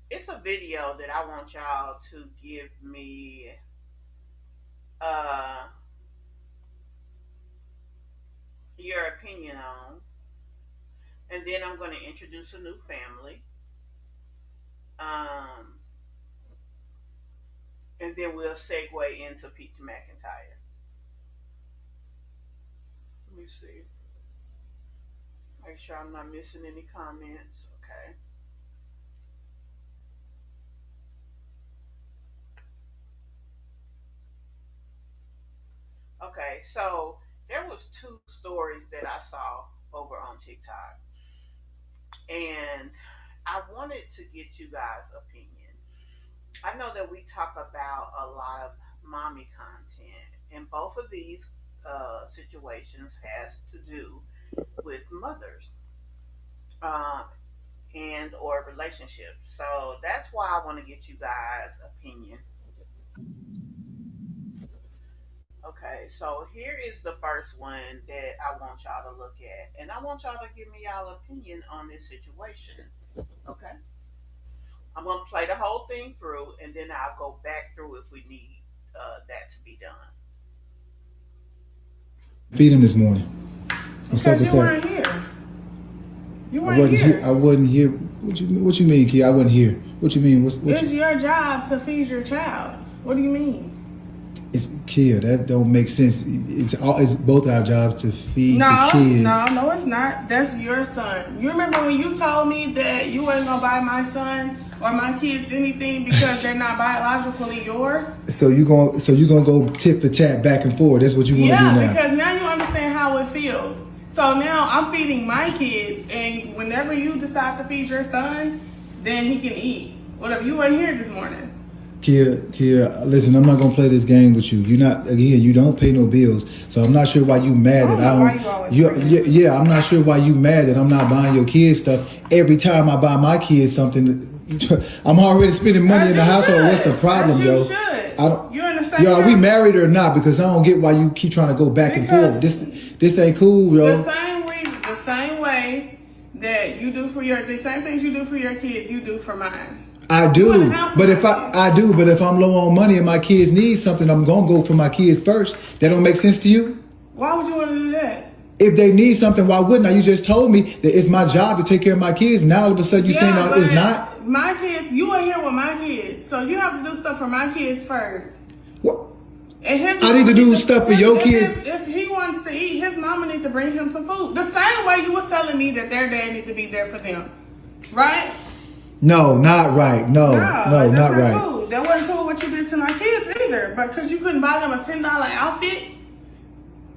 it's a video that I want y'all to give me your opinion on, and then I'm going to introduce a new family, and then we'll segue into Peter McIntyre. Let me see. Make sure I'm not missing any comments. Okay. Okay, so there was 2 stories that I saw over on TikTok, and I wanted to get you guys' opinion. I know that we talk about a lot of mommy content, and both of these situations has to do with mothers and or relationships. So that's why I want to get you guys' opinion. Okay, so here is the first one that I want y'all to look at, and I want y'all to give me y'all opinion on this situation. Okay, I'm gonna play the whole thing through, and then I'll go back through if we need that to be done. Feed him this morning. Because you weren't here. You weren't here. I wasn't here. What you mean, Key? I wasn't here. What you mean? It's your job to feed your child. What do you mean? It's Kia. That don't make sense. It's both our jobs to feed the kids. No, it's not. That's your son. You remember when you told me that you weren't gonna buy my son or my kids anything because they're not biologically yours? So you gonna go tit for tat back and forth. That's what you want to do now. Yeah, because now you understand how it feels. So now I'm feeding my kids, and whenever you decide to feed your son, then he can eat. Whatever. You weren't here this morning. Kia, listen, I'm not gonna play this game with you. You don't pay no bills, so I'm not sure why you mad that I don't. I'm not sure why you mad that I'm not buying your kids stuff. Every time I buy my kids something, I'm already spending money in the household. What's the problem, yo? You're in the same. Yo, are we married or not? Because I don't get why you keep trying to go back and forth. This ain't cool, yo. The same way that you do for the same things you do for your kids, you do for mine. I do, but if I'm low on money and my kids need something, I'm gonna go for my kids first. That don't make sense to you? Why would you want to do that? If they need something, why wouldn't I? You just told me that it's my job to take care of my kids. Now all of a sudden you're saying it's not. My kids, you are here with my kids, so you have to do stuff for my kids first. What? And I need to do stuff for your kids. If he wants to eat, his mama needs to bring him some food. The same way you was telling me that their dad need to be there for them, right? No, not right. No, not right. Cool. That wasn't cool what you did to my kids either. But because you couldn't buy them a $10 outfit.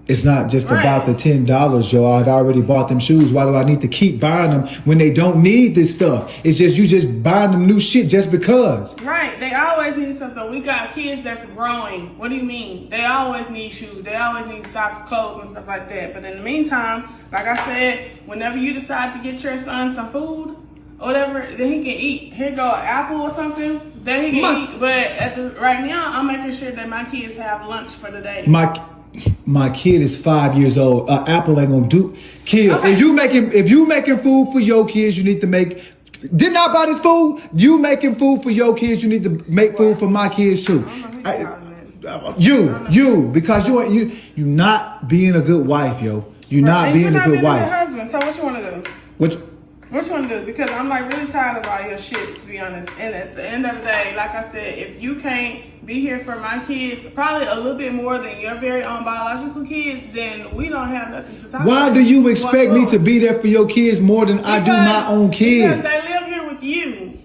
It's not just about the $10, yo. I'd already bought them shoes. Why do I need to keep buying them when they don't need this stuff? It's just you just buying them new shit just because. Right. They always need something. We got kids that's growing. What do you mean? They always need shoes. They always need socks, clothes, and stuff like that. But in the meantime, like I said, whenever you decide to get your son some food, or whatever, then he can eat. Here go an apple or something, then he can eat. But right now, I'm making sure that my kids have lunch for the day. My kid is 5 years old. Apple ain't gonna do. Kid, okay. If you making food for your kids, you need to make Didn't I buy this food? You making food for your kids. You need to make food for my kids too. You, because you not being a good wife, yo. You're not being a good wife. Husband. So what you want to do? What you want to do? Because I'm like really tired of all your shit, to be honest. And at the end of the day, like I said, if you can't be here for my kids, probably a little bit more than your very own biological kids, then we don't have nothing to talk about. Why do you expect me to be there for your kids more than I do my own kids? Because they live here with you.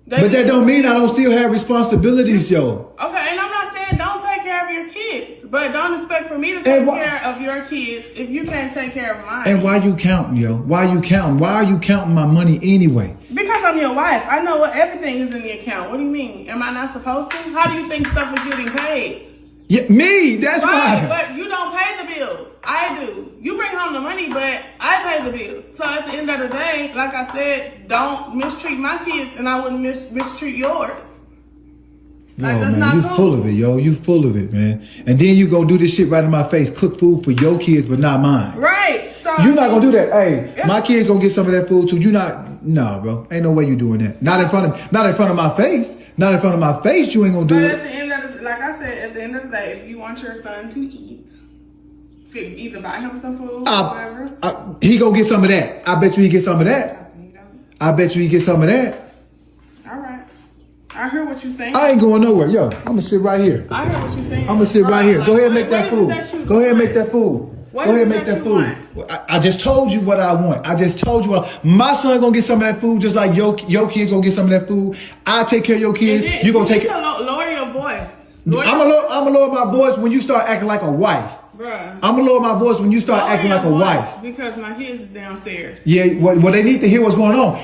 But that don't mean I don't still have responsibilities, yo. Okay, and I'm not saying don't take care of your kids, but don't expect for me to take care of your kids if you can't take care of mine. And why you counting, yo? Why you counting? Why are you counting my money anyway? Because I'm your wife. I know what everything is in the account. What do you mean? Am I not supposed to? How do you think stuff is getting paid? Yeah, me. That's right. why. But you don't pay the bills. I do. You bring home the money, but I pay the bills. So at the end of the day, like I said, don't mistreat my kids, and I wouldn't mistreat yours. Like, no, man, you full of it, yo. You full of it, man. And then you go do this shit right in my face. Cook food for your kids, but not mine. Right. So you not gonna do that. Hey, my kids gonna get some of that food too. You not, no, bro. Ain't no way you doing that. Not in front of my face. Not in front of my face. You ain't gonna do it. At the end of the, like I said, at the end of the day, if you want your son to eat, either buy him some food or whatever. He gonna get some of that. I bet you he get some of that. I bet you he get some of that. All right. I heard what you're saying. I ain't going nowhere. Yo, I'm gonna sit right here. I heard what you're saying. I'm gonna sit right here. Go ahead and make that food. Go ahead and make that food. Go ahead and make that food. I just told you what I want. I just told you my son gonna get some of that food just like your kids gonna get some of that food. I take care of your kids. You gonna take it. Lower your voice. I'm gonna lower my voice when you start acting like a wife. Bruh. I'm gonna lower my voice when you start acting like a wife. Because my kids is downstairs. Yeah, well, they need to hear what's going on.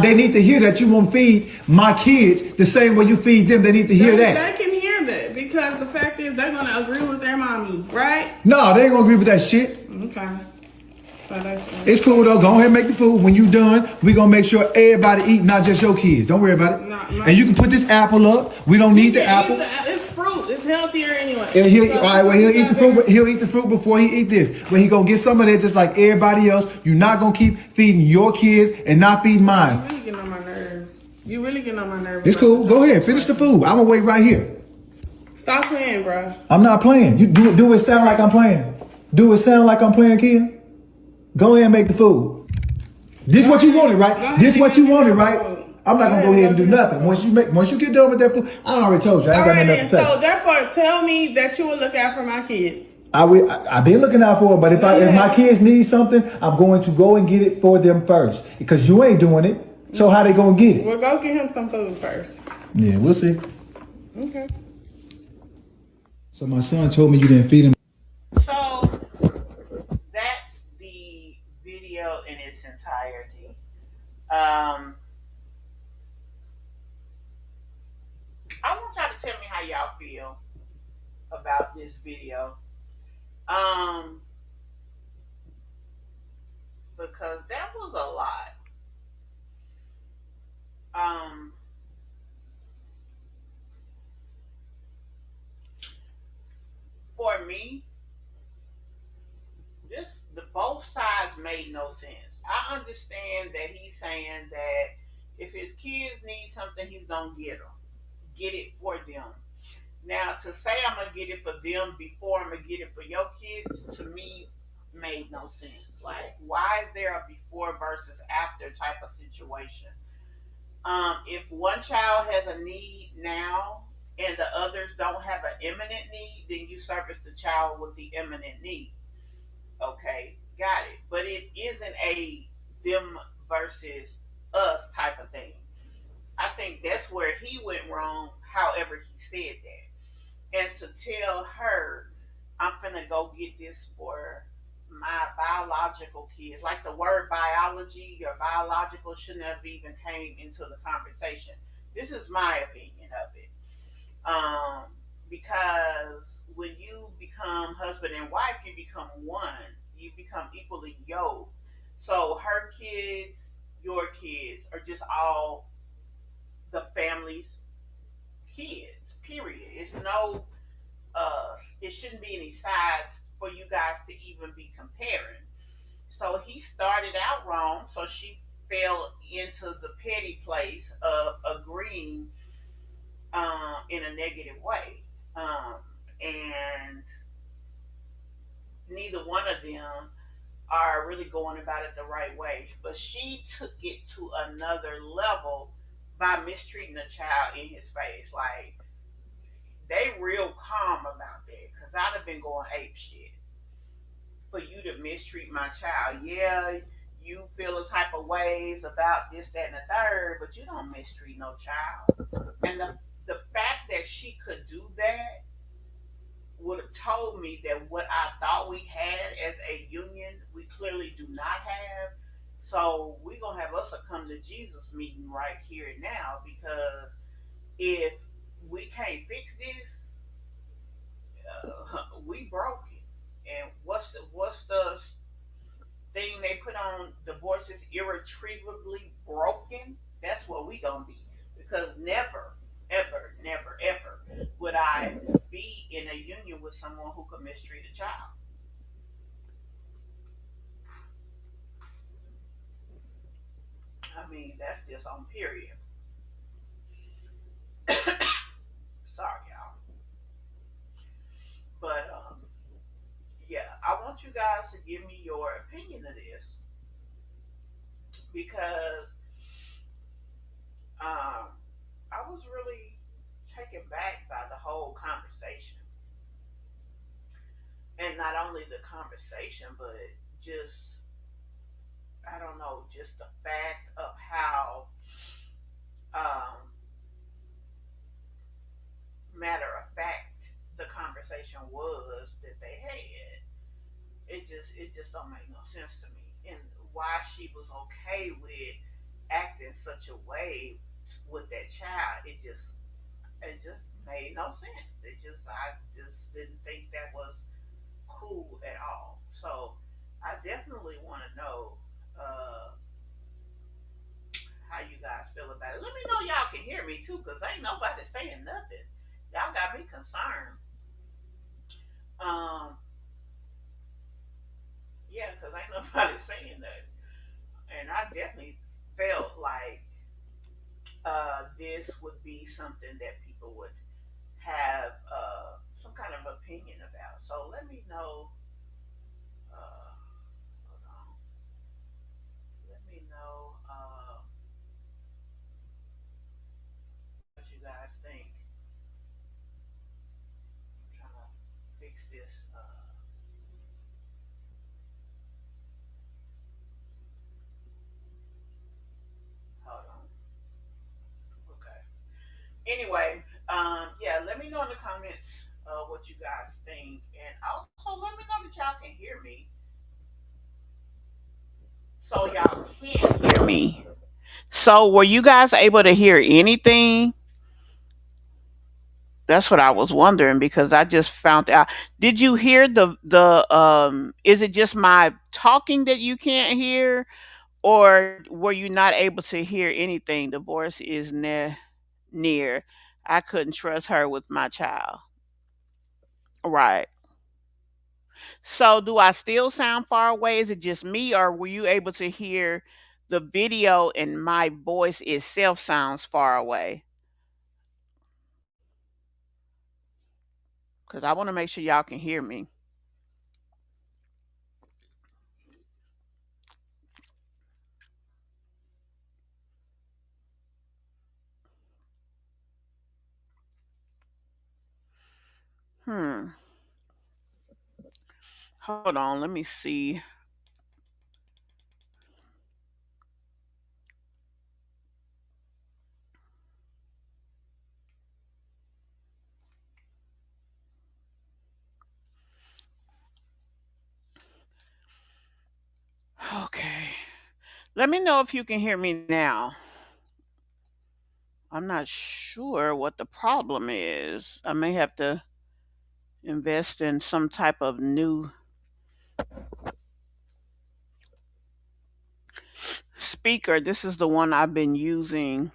They need to hear that you won't feed my kids the same way you feed them. They need to hear that. They can hear that because the fact is they're gonna agree with their mommy, right? No, they ain't gonna agree with that shit. Okay. It's cool though. Go ahead and make the food. When you done, we gonna make sure everybody eat, not just your kids. Don't worry about it. And you can put this apple up. We don't need the apple. It's fruit. It's healthier anyway. And he'll eat the fruit. He'll eat the fruit before he eat this. But he gonna get some of that just like everybody else. You're not gonna keep feeding your kids and not feed mine. You really getting on my nerve. You really getting on my nerve. It's cool. Go ahead. Finish the food. I'm gonna wait right here. Stop playing, bro. I'm not playing. You do it sound like I'm playing. Do it sound like I'm playing, Keante? Go ahead and make the food. This what you wanted, right? This what you wanted, right? I'm not gonna go ahead and do nothing. Once you get done with that food, I already told you. I ain't got nothing to say. So therefore, tell me that you will look out for my kids. I've been looking out for it, but if my kids need something, I'm going to go and get it for them first. Because you ain't doing it. So how they gonna get it? Well, go get him some food first. Yeah, we'll see. Okay. So my son told me you didn't feed him. So that's the video in its entirety. I want y'all to tell me how y'all feel about this video. Because that was a lot. For me, both sides made no sense. I understand that he's saying that if his kids need something, he's gonna get it for them. Now, to say I'm gonna get it for them before I'm gonna get it for your kids, to me, made no sense. Like, why is there a before versus after type of situation? If one child has a need now and the others don't have an imminent need, then you service the child with the imminent need. Okay, got it. But it isn't a them versus us type of thing. I think that's where he went wrong, however he said that. And to tell her, I'm finna go get this for my biological kids. Like the word biology, your biological shouldn't have even came into the conversation. This is my opinion of it. Because when you become husband and wife, you become one. You become equally yoked. So her kids, your kids are just all the family's kids, period. It's no, it shouldn't be any sides for you guys to even be comparing. So he started out wrong, so she fell into the petty place of agreeing in a negative way. Um, and neither one of them are really going about it the right way. But she took it to another level by mistreating the child in his face. Like, they real calm about that because I'd have been going ape shit for you to mistreat my child. Yeah, you feel a type of ways about this, that, and the third, but you don't mistreat no child. And the fact that she could do that would have told me that what I thought we had as a union, we clearly do not have. So we're gonna have us a come to Jesus meeting right here and now, because if we can't fix this, we broke it. And what's the thing they put on divorce is irretrievably broken? That's what we gonna be. Because never, ever, never, ever would I be in a union with someone who could mistreat a child. I mean, that's just on period. Sorry, y'all. But yeah, I want you guys to give me your opinion of this, because um, I was really taken back by the whole conversation. And not only the conversation, but just, I don't know, just the fact of how um, matter of fact the conversation was that they had. It just don't make no sense to me. And why she was okay with acting such a way with that child, it just made no sense. I just didn't think that was cool at all. So I definitely want to know uh, how you guys feel about it. Let me know y'all can hear me too, cause ain't nobody saying nothing. Y'all got me concerned. Um, yeah, cause ain't nobody saying that, and I definitely felt like this would be something that people would have some kind of opinion about. So let me know. Hold on. Let me know what you guys think. I'm trying to fix this. Hold on. Okay. Anyway, yeah, let me know in the comments what you guys think, and also let me know that y'all can hear me. So y'all can hear me. So were you guys able to hear anything? That's what I was wondering, because I just found out. Did you hear the is it just my talking that you can't hear, or were you not able to hear anything? Divorce is near. I couldn't trust her with my child. Right. So do I still sound far away? Is it just me, or were you able to hear the video and my voice itself sounds far away? Because I want to make sure y'all can hear me. Hmm. Hold on. Let me see. Okay. Let me know if you can hear me now. I'm not sure what the problem is. I may have to invest in some type of new speaker. This is the one I've been using,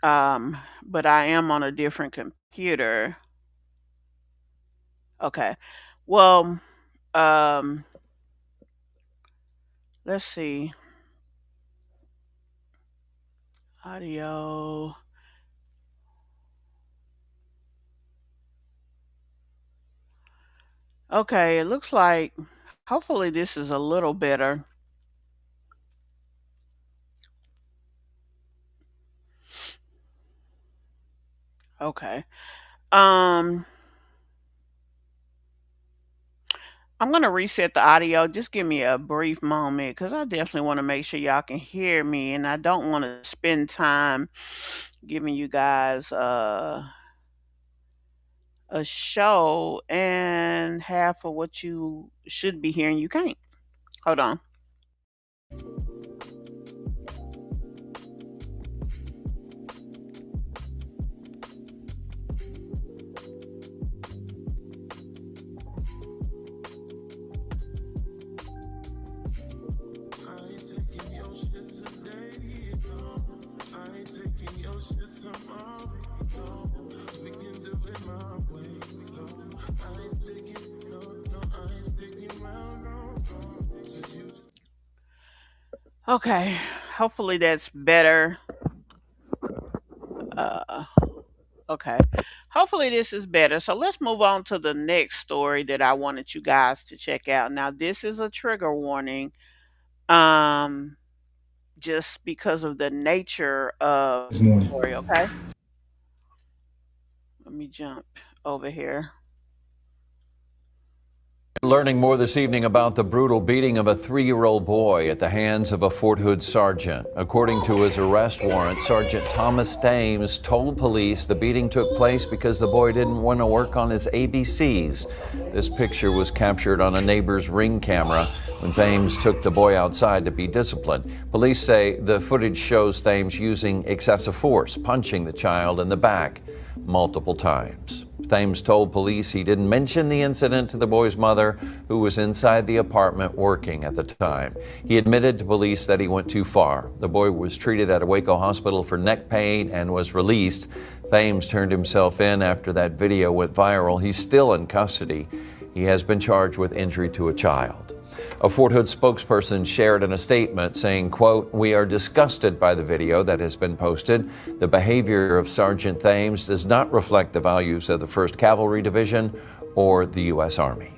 but I am on a different computer. Okay. Well, um, let's see. Audio. Okay, it looks like hopefully this is a little better. Okay. Um I'm going to reset the audio. Just give me a brief moment cuz I definitely want to make sure y'all can hear me and I don't want to spend time giving you guys a show and half of what you should be hearing you can't. Hold on. Okay, hopefully that's better. Uh, okay, hopefully this is better. So let's move on to the next story that I wanted you guys to check out. Now, this is a trigger warning, um, just because of the nature of This the morning. story. Okay, let me jump over here. Learning more this evening about the brutal beating of a 3-year-old boy at the hands of a Fort Hood sergeant. According to his arrest warrant, Sergeant Thomas Thames told police the beating took place because the boy didn't want to work on his ABCs. This picture was captured on a neighbor's Ring camera when Thames took the boy outside to be disciplined. Police say the footage shows Thames using excessive force, punching the child in the back multiple times. Thames told police he didn't mention the incident to the boy's mother, who was inside the apartment working at the time. He admitted to police that he went too far. The boy was treated at a Waco hospital for neck pain and was released. Thames turned himself in after that video went viral. He's still in custody. He has been charged with injury to a child. A Fort Hood spokesperson shared in a statement saying, quote, "We are disgusted by the video that has been posted. The behavior of Sergeant Thames does not reflect the values of the 1st Cavalry Division or the U.S. Army."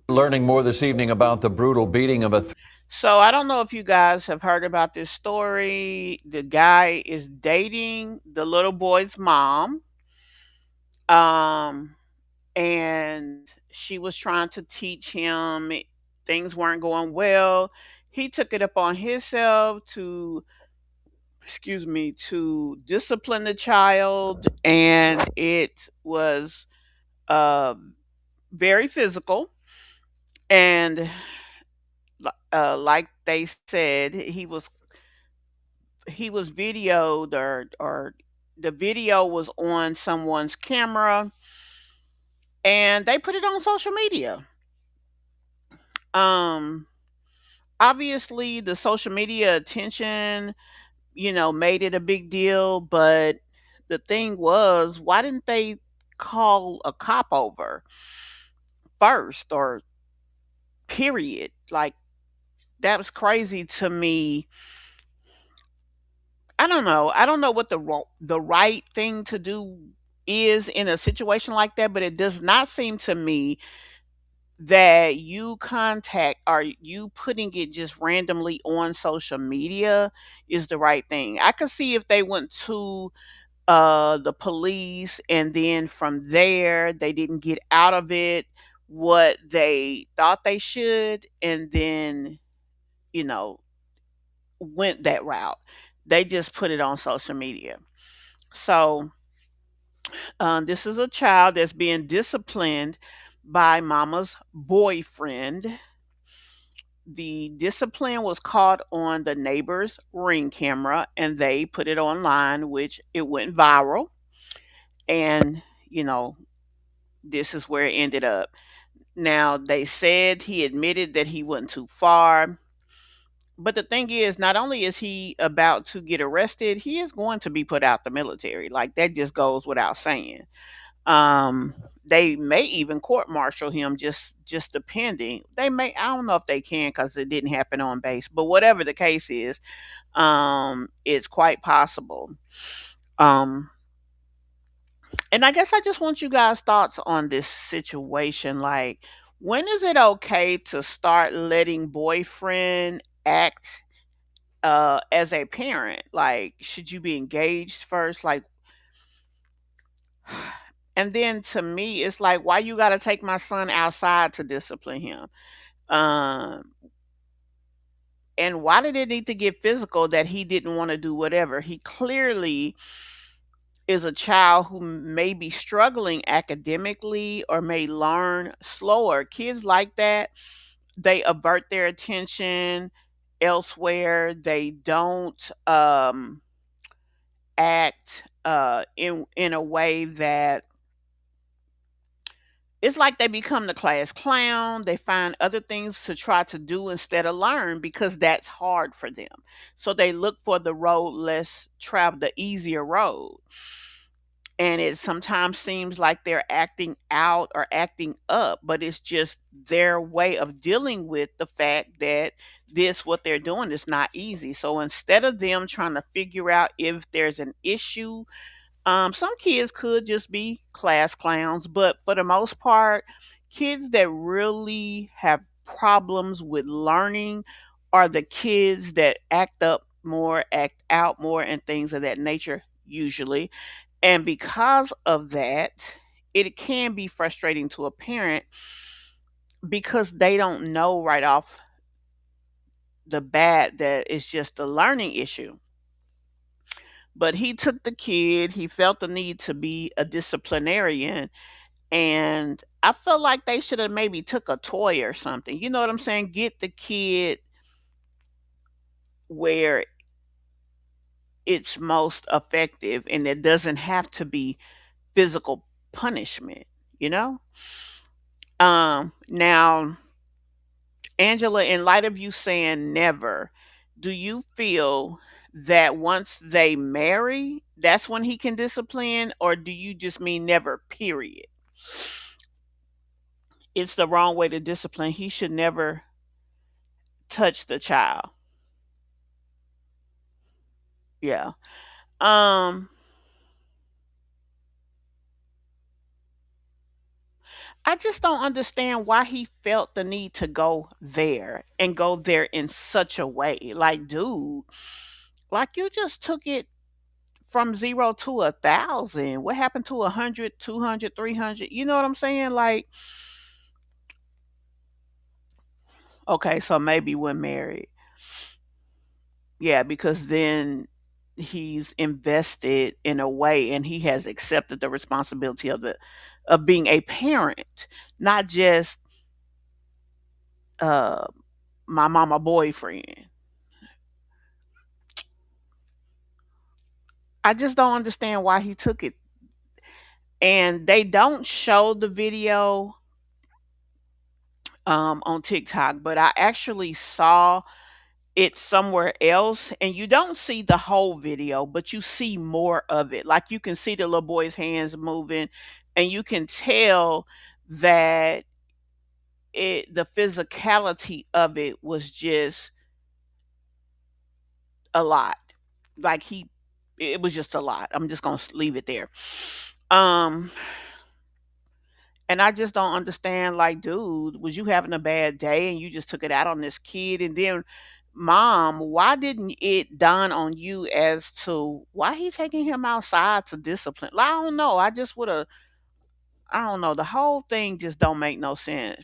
Learning more this evening about the brutal beating of a... So I don't know if you guys have heard about this story. The guy is dating the little boy's mom. And she was trying to teach him things weren't going well. He took it upon himself to, excuse me, to discipline the child, and it was uh, very physical. And like they said, he was videoed, or the video was on someone's camera, and they put it on social media. Um, Obviously, the social media attention, made it a big deal, but the thing was, why didn't they call a cop over first, or period? Like, that was crazy to me. I don't know. I don't know what the right thing to do is in a situation like that, but it does not seem to me that you contact, or you putting it just randomly on social media is the right thing. I could see if they went to the police, and then from there they didn't get out of it what they thought they should, and then, you know, went that route. They just put it on social media. So this is a child that's being disciplined by mama's boyfriend. The discipline was caught on the neighbor's Ring camera, and they put it online, which it went viral. And, you know, this is where it ended up. Now, they said he admitted that he went too far. But the thing is, not only is he about to get arrested, he is going to be put out the military. Like, that just goes without saying. Um, they may even court martial him, just depending. They may, I don't know if they can because it didn't happen on base, but whatever the case is, it's quite possible. Um, and I guess I just want you guys' thoughts on this situation. Like, when is it okay to start letting boyfriend act as a parent? Like, should you be engaged first? Like, and then to me, it's like, why you got to take my son outside to discipline him? Um, and why did it need to get physical that he didn't want to do whatever? He clearly is a child who may be struggling academically or may learn slower. Kids like that, they avert their attention elsewhere. They don't act in a way that it's like they become the class clown. They find other things to try to do instead of learn because that's hard for them. So they look for the road less traveled, the easier road. And it sometimes seems like they're acting out or acting up, but it's just their way of dealing with the fact that this, what they're doing, is not easy. So instead of them trying to figure out if there's an issue, some kids could just be class clowns, but for the most part, kids that really have problems with learning are the kids that act up more, act out more, and things of that nature, usually. And because of that, it can be frustrating to a parent because they don't know right off the bat that it's just a learning issue. But he took the kid, he felt the need to be a disciplinarian, and I felt like they should have maybe took a toy or something. You know what I'm saying? Get the kid where it's most effective and it doesn't have to be physical punishment, you know? Now, Angela, in light of you saying never, do you feel that once they marry, that's when he can discipline, or do you just mean never, period? It's the wrong way to discipline. He should never touch the child. Yeah. Um, I just don't understand why he felt the need to go there and go there in such a way. Like, dude, like you just took it from 0 to 1,000. What happened to 100, 200, 300? You know what I'm saying? Like, okay, so maybe when married. Yeah, because then he's invested in a way and he has accepted the responsibility of being a parent, not just uh my mama boyfriend. I just don't understand why he took it. And they don't show the video on TikTok, but I actually saw it somewhere else, and you don't see the whole video, but you see more of it. Like, you can see the little boy's hands moving, and you can tell that the physicality of it was just a lot. Like, it was just a lot. I'm just gonna leave it there. Um, and I just don't understand. Like, dude, was you having a bad day and you just took it out on this kid? And then, mom, why didn't it dawn on you as to why he taking him outside to discipline? Like, I don't know. I just would have. I don't know. The whole thing just don't make no sense.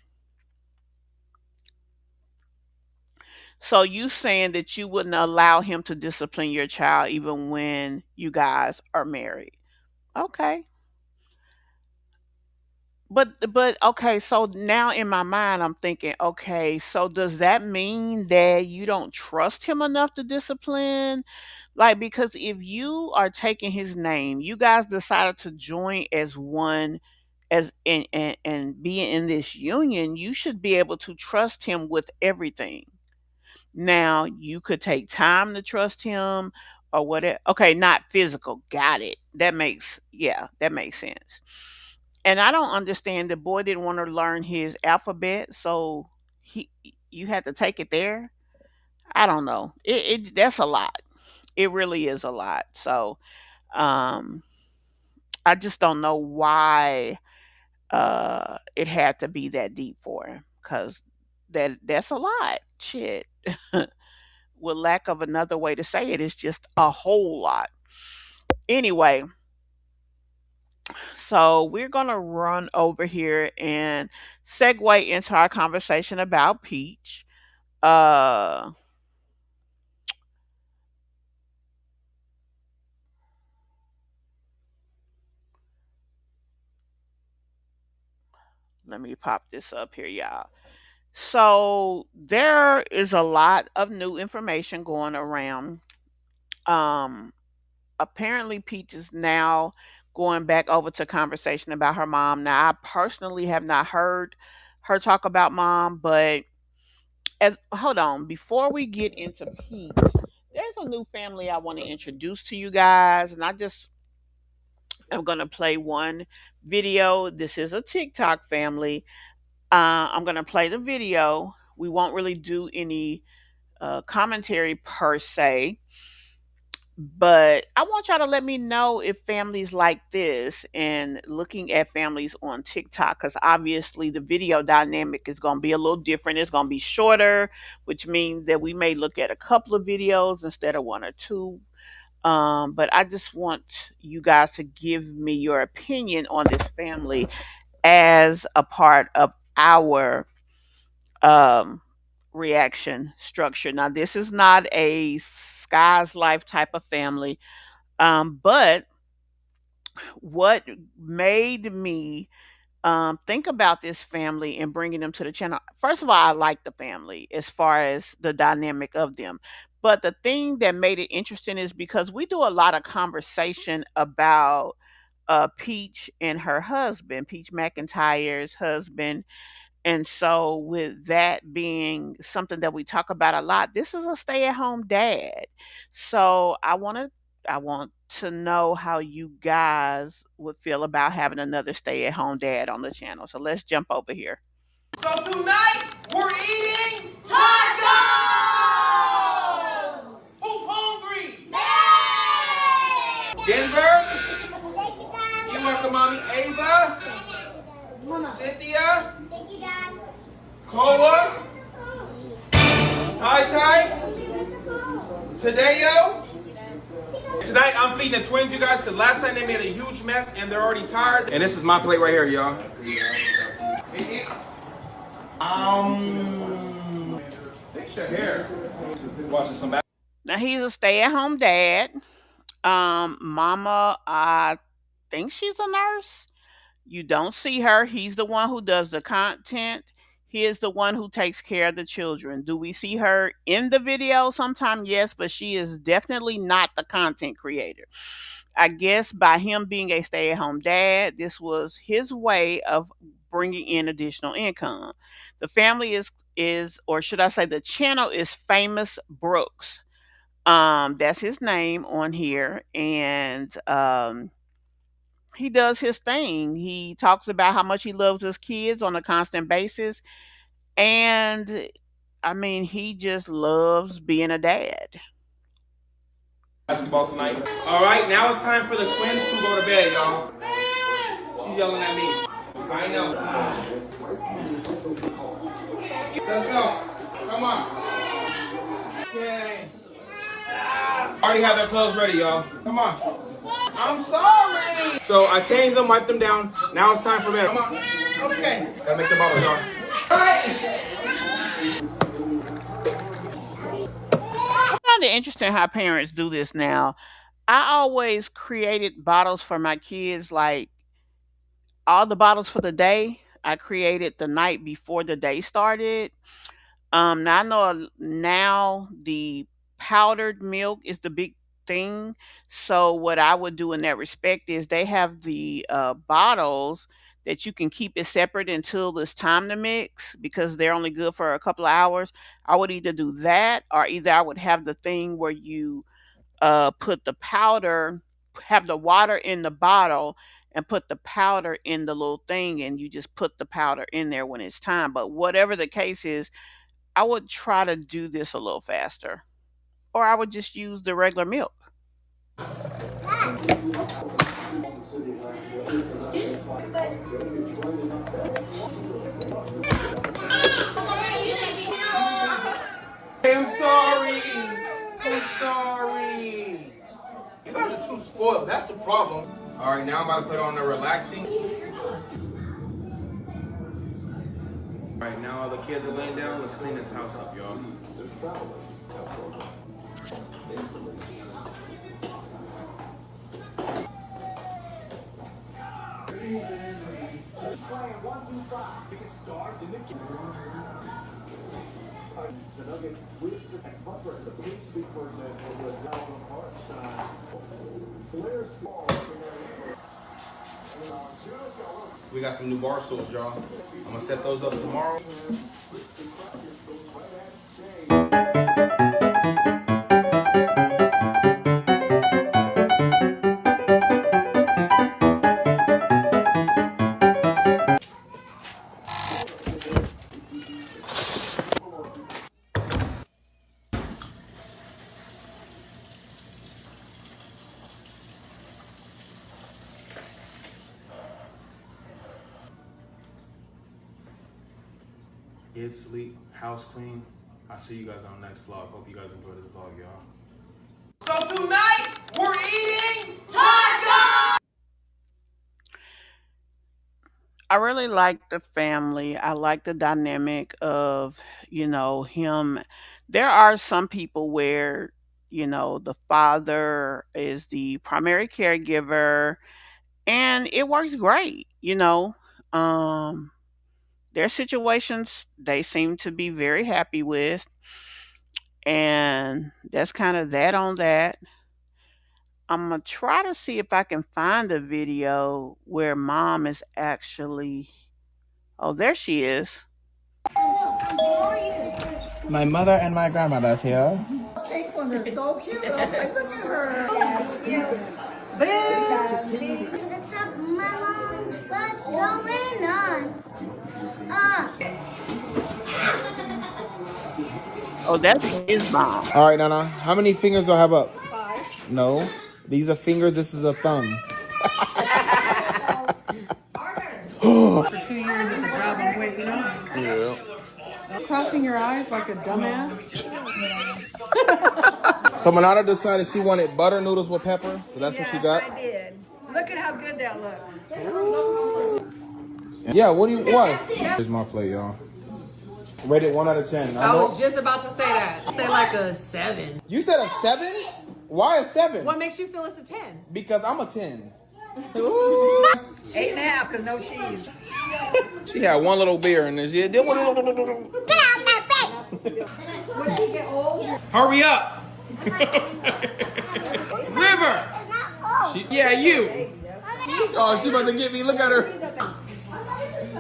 So you saying that you wouldn't allow him to discipline your child even when you guys are married? Okay. But okay, so now in my mind I'm thinking, okay, so does that mean that you don't trust him enough to discipline? Like, because if you are taking his name, you guys decided to join as one, as and being in this union, you should be able to trust him with everything. Now, you could take time to trust him or whatever. Okay, not physical. Got it. That makes, yeah, that makes sense. And I don't understand. The boy didn't want to learn his alphabet, so he you had to take it there. I don't know. It that's a lot. It really is a lot. So um I just don't know why it had to be that deep for him, cuz that's a lot. Shit. With lack of another way to say it, it's just a whole lot. Anyway, so we're going to run over here and segue into our conversation about Peach. Uh Let me pop this up here, y'all. So there is a lot of new information going around. Um Apparently Peach is now going back over to conversation about her mom. Now I personally have not heard her talk about mom, but as hold on, before we get into Peach, there's a new family I want to introduce to you guys, and I just am gonna play one video. This is a TikTok family. I'm gonna play the video. We won't really do any commentary per se, but I want y'all to let me know if families like this and looking at families on TikTok, because obviously the video dynamic is going to be a little different. It's going to be shorter, which means that we may look at a couple of videos instead of one or two. But I just want you guys to give me your opinion on this family as a part of our um, reaction structure. Now, this is not a Sky's Life type of family, but what made me think about this family and bringing them to the channel. First of all, I like the family as far as the dynamic of them. But the thing that made it interesting is because we do a lot of conversation about Peach and her husband, Peach McIntyre's husband. And so, with that being something that we talk about a lot, this is a stay-at-home dad. So, I want to know how you guys would feel about having another stay-at-home dad on the channel. So, let's jump over here. So tonight we're eating tacos. Who's hungry? Denver. You're welcome, mommy. Ava. Cynthia. Koa. Tai Tai. Tadeo. Tonight I'm feeding the twins, you guys, because last time they made a huge mess and they're already tired. And this is my plate right here, y'all. Fix your hair. Watching some back. Now he's a stay-at-home dad. Mama, I think she's a nurse. You don't see her. He's the one who does the content. He is the one who takes care of the children. Do we see her in the video sometime? Yes, but she is definitely not the content creator. I guess by him being a stay-at-home dad, this was his way of bringing in additional income. The family is, or should I say, the channel is Famous Brooks. That's his name on here, and he does his thing. He talks about how much he loves his kids on a constant basis, and I mean, he just loves being a dad. Basketball tonight. All right, now it's time for the twins to go to bed, y'all. She's yelling at me. I know. Let's go. Come on. Okay. Already have their clothes ready, y'all. Come on. I'm sorry. So I changed them, wiped them down. Now it's time for bed. Come on. Okay. Gotta make the bottles, y'all. All right. I find it interesting how parents do this now. I always created bottles for my kids, like all the bottles for the day. I created the night before the day started. Now I know now the powdered milk is the big thing. So what I would do in that respect is they have the bottles that you can keep it separate until it's time to mix because they're only good for a couple of hours. I would either do that or either I would have the thing where you put the powder, have the water in the bottle, and put the powder in the little thing, and you just put the powder in there when it's time. But whatever the case is, I would try to do this a little faster, or I would just use the regular milk. I'm sorry. I'm sorry. You guys are too spoiled. That's the problem. All right, now I'm about to put on the relaxing. All right, now all the kids are laying down. Let's clean this house up, y'all. We got some new bar stools, y'all. I'm gonna set those up tomorrow. Get sleep, house clean. I'll see you guys on the next vlog. Hope you guys enjoyed this vlog, y'all. So tonight, we're eating taco! I really like the family. I like the dynamic of, him. There are some people where, the father is the primary caregiver and it works great. Their situations they seem to be very happy with, and that's kind of that on that. I'm gonna try to see if I can find a video where mom is actually. Oh, there she is. My mother and my grandmother's here. Pink ones are so cute. I was like, look at her. What's up, Mama? What's going on? Oh, that's his mom. All right, Nana. How many fingers do I have up? 5. No. These are fingers. This is a thumb. For 2 years at the job I'm waiting on. Yeah. Crossing your eyes like a dumbass. So Manana decided she wanted butter noodles with pepper, so that's what she got. I did. Look at how good that looks. Yeah, what? Here's my plate, y'all. Rated 1 out of 10. I was just about to say that. Say like a 7. You said a 7? Why a 7? What makes you feel it's a 10? Because I'm a 10. 8.5 because no cheese. She had one little beer in this. Get out my face! When you get old, Hurry up! River! Yeah, you. Oh, she about to get me. Look at her.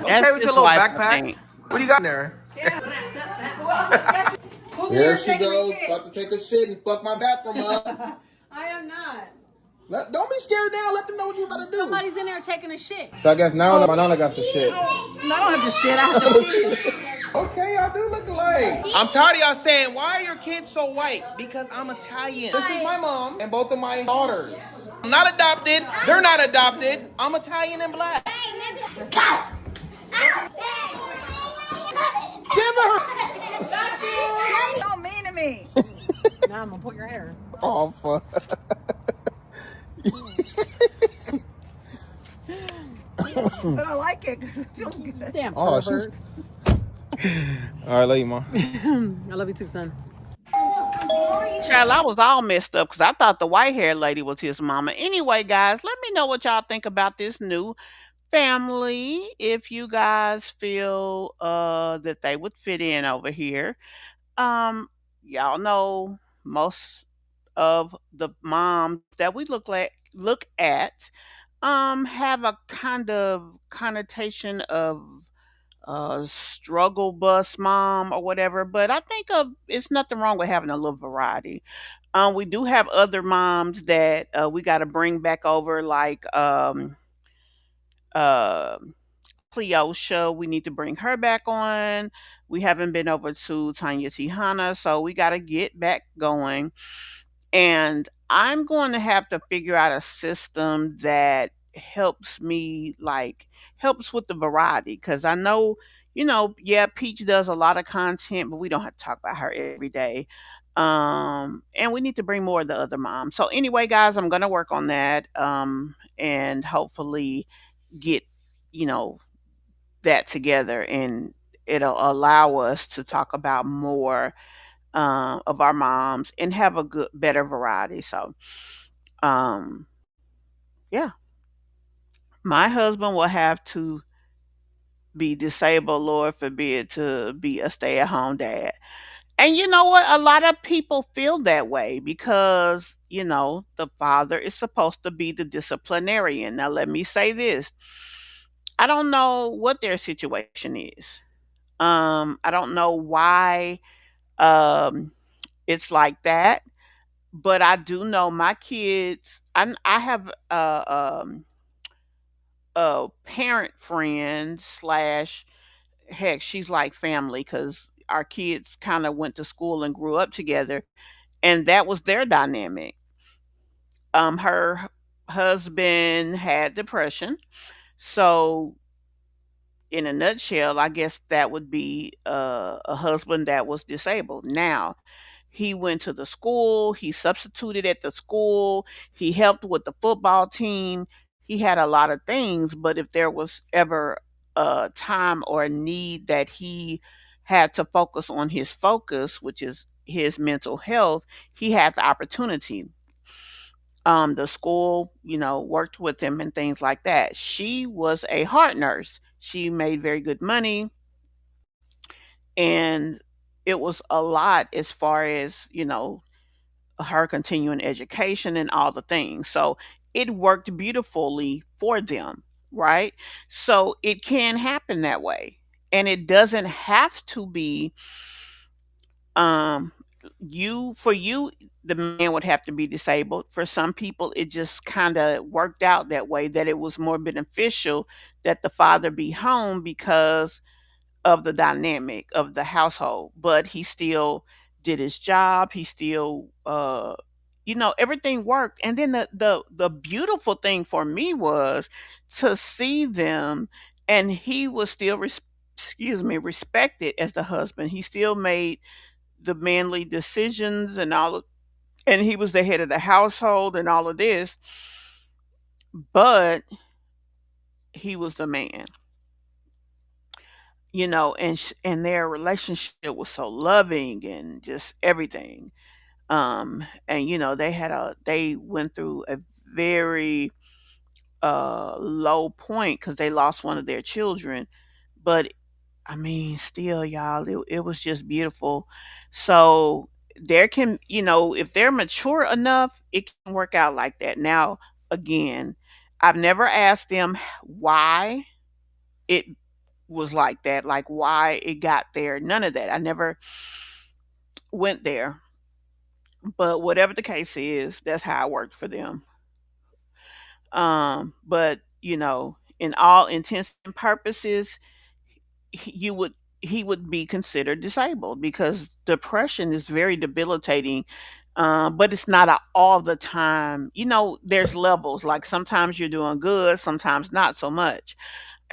Okay, with your little backpack. What do you got in there? Here she goes, about to take a shit and fuck my bathroom up. I am not. Don't be scared now. Let them know what you about to do. Somebody's in there taking a shit. So I guess now my nana got some shit. No, I don't have to shit. I have to pee. Okay, y'all do look alike. I'm tired of y'all saying, why are your kids so white? Because I'm Italian. This is my mom and both of my daughters. I'm not adopted. They're not adopted. I'm Italian and black. Give her. Don't mean to me. Now I'm gonna pull your hair. Oh, fuck. But I like it because it feels good. Damn. Oh, she's. All right, love you, Mom. I love you too, son. Child, I was all messed up because I thought the white haired lady was his mama. Anyway, guys, let me know what y'all think about this new family. If you guys feel that they would fit in over here. Y'all know most of the moms that we look at have a kind of connotation of struggle bus mom or whatever, but I think it's nothing wrong with having a little variety. We do have other moms that we got to bring back over, like uh, Cleosha, we need to bring her back on. We haven't been over to Tanya Tihana, so we got to get back going. And I'm going to have to figure out a system that helps me, like, helps with the variety. Because I know, yeah, Peach does a lot of content, but we don't have to talk about her every day. And we need to bring more of the other moms. So anyway, guys, I'm going to work on that. And hopefully get, you know, that together, and it'll allow us to talk about more of our moms and have a good, better variety. So, um, yeah, my husband will have to be disabled, Lord forbid, to be a stay at home dad. And you know what? A lot of people feel that way because, the father is supposed to be the disciplinarian. Now, let me say this, I don't know what their situation is. I don't know why um, it's like that. But I do know my kids. I have a parent friend slash, heck, she's like family because our kids kind of went to school and grew up together, and that was their dynamic. Her husband had depression, so in a nutshell, I guess that would be a husband that was disabled. Now, he went to the school, he substituted at the school, he helped with the football team. He had a lot of things, but if there was ever a time or a need that he had to focus on his focus, which is his mental health, he had the opportunity. The school, worked with him and things like that. She was a heart nurse. She made very good money, and it was a lot as far as, her continuing education and all the things. So it worked beautifully for them, right? So it can happen that way. And it doesn't have to be um for you, the man would have to be disabled. For some people it just kind of worked out that way, that it was more beneficial that the father be home because of the dynamic of the household, but he still did his job. He still, everything worked. And then the beautiful thing for me was to see them, and he was still, respected as the husband. He still made the manly decisions and and he was the head of the household and all of this, but he was the man. And their relationship was so loving and just everything. And they went through a very low point because they lost one of their children. But I mean, still, y'all, it was just beautiful. So there can, if they're mature enough, it can work out like that. Now, again, I've never asked them why it was like that, like why it got there. None of that. I never went there. But whatever the case is, that's how it worked for them. But in all intents and purposes, you would he would be considered disabled because depression is very debilitating. But it's not all the time. There's levels. Like sometimes you're doing good, sometimes not so much.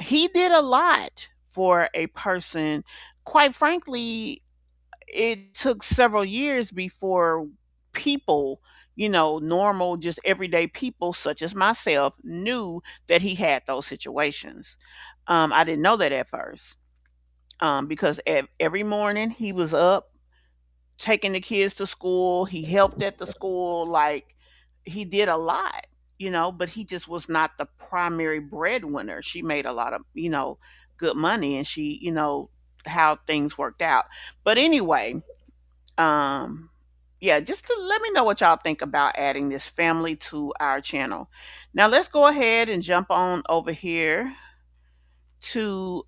He did a lot for a person. Quite frankly, it took several years before people, normal, just everyday people such as myself, knew that he had those situations. I didn't know that at first, because every morning he was up taking the kids to school. He helped at the school. Like, he did a lot, but he just was not the primary breadwinner. She made a lot of, good money, and she, how things worked out. But anyway, um, yeah, just to let me know what y'all think about adding this family to our channel. Now let's go ahead and jump on over here to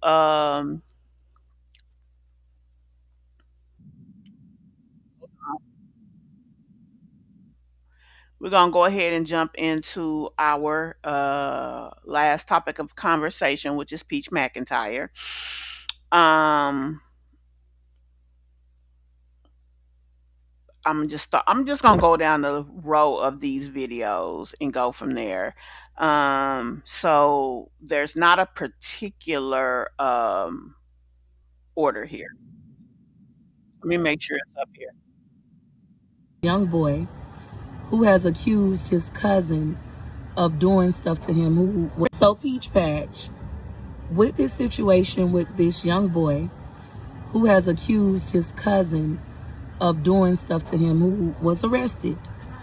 we're going to go ahead and jump into our last topic of conversation, which is Peach McIntyre. Um, I'm just gonna go down the row of these videos and go from there. So there's not a particular order here. Let me make sure it's up here. Young boy who has accused his cousin of doing stuff to him. So Peach Patch, with this situation with this young boy who has accused his cousin of doing stuff to him, who was arrested.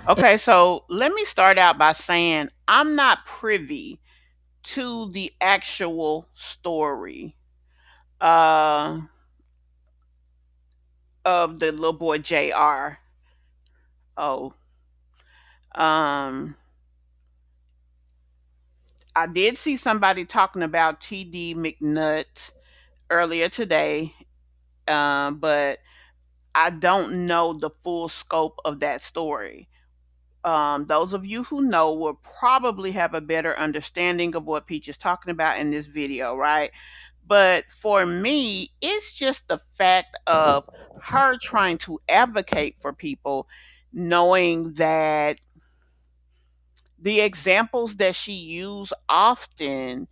Okay, so let me start out by saying I'm not privy to the actual story uh, of the little boy JR. Oh, um, I did see somebody talking about TD McNutt earlier today, but I don't know the full scope of that story. Those of you who know will probably have a better understanding of what Peach is talking about in this video, right? But for me, it's just the fact of her trying to advocate for people, knowing that the examples that she used often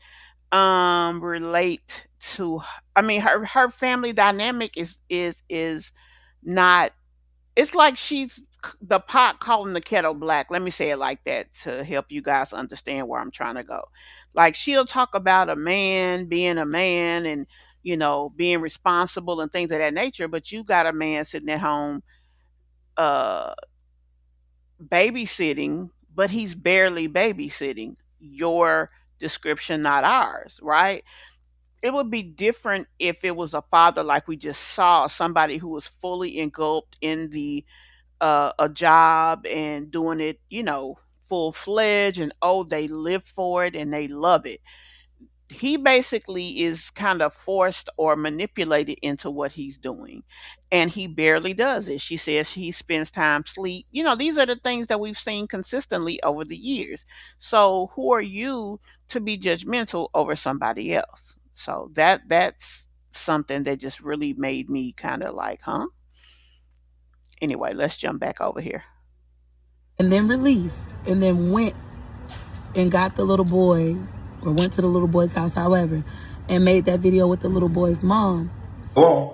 relate to, I mean, her family dynamic is not, it's like she's the pot calling the kettle black. Let me say it like that to help you guys understand where I'm trying to go. Like, she'll talk about a man and, being responsible and things of that nature, but you got a man sitting at home uh babysitting, but he's barely babysitting. Your description, not ours, right? It would be different if it was a father like we just saw, somebody who was fully engulfed in the a job and doing it, full fledged, and oh, they live for it and they love it. He basically is kind of forced or manipulated into what he's doing, and he barely does it. She says he spends time sleep. These are the things that we've seen consistently over the years. So who are you to be judgmental over somebody else? So that's something that just really made me kind of like, huh? Anyway, let's jump back over here. And then released, and then went and got the little boy, or went to the little boy's house, however, and made that video with the little boy's mom. Oh.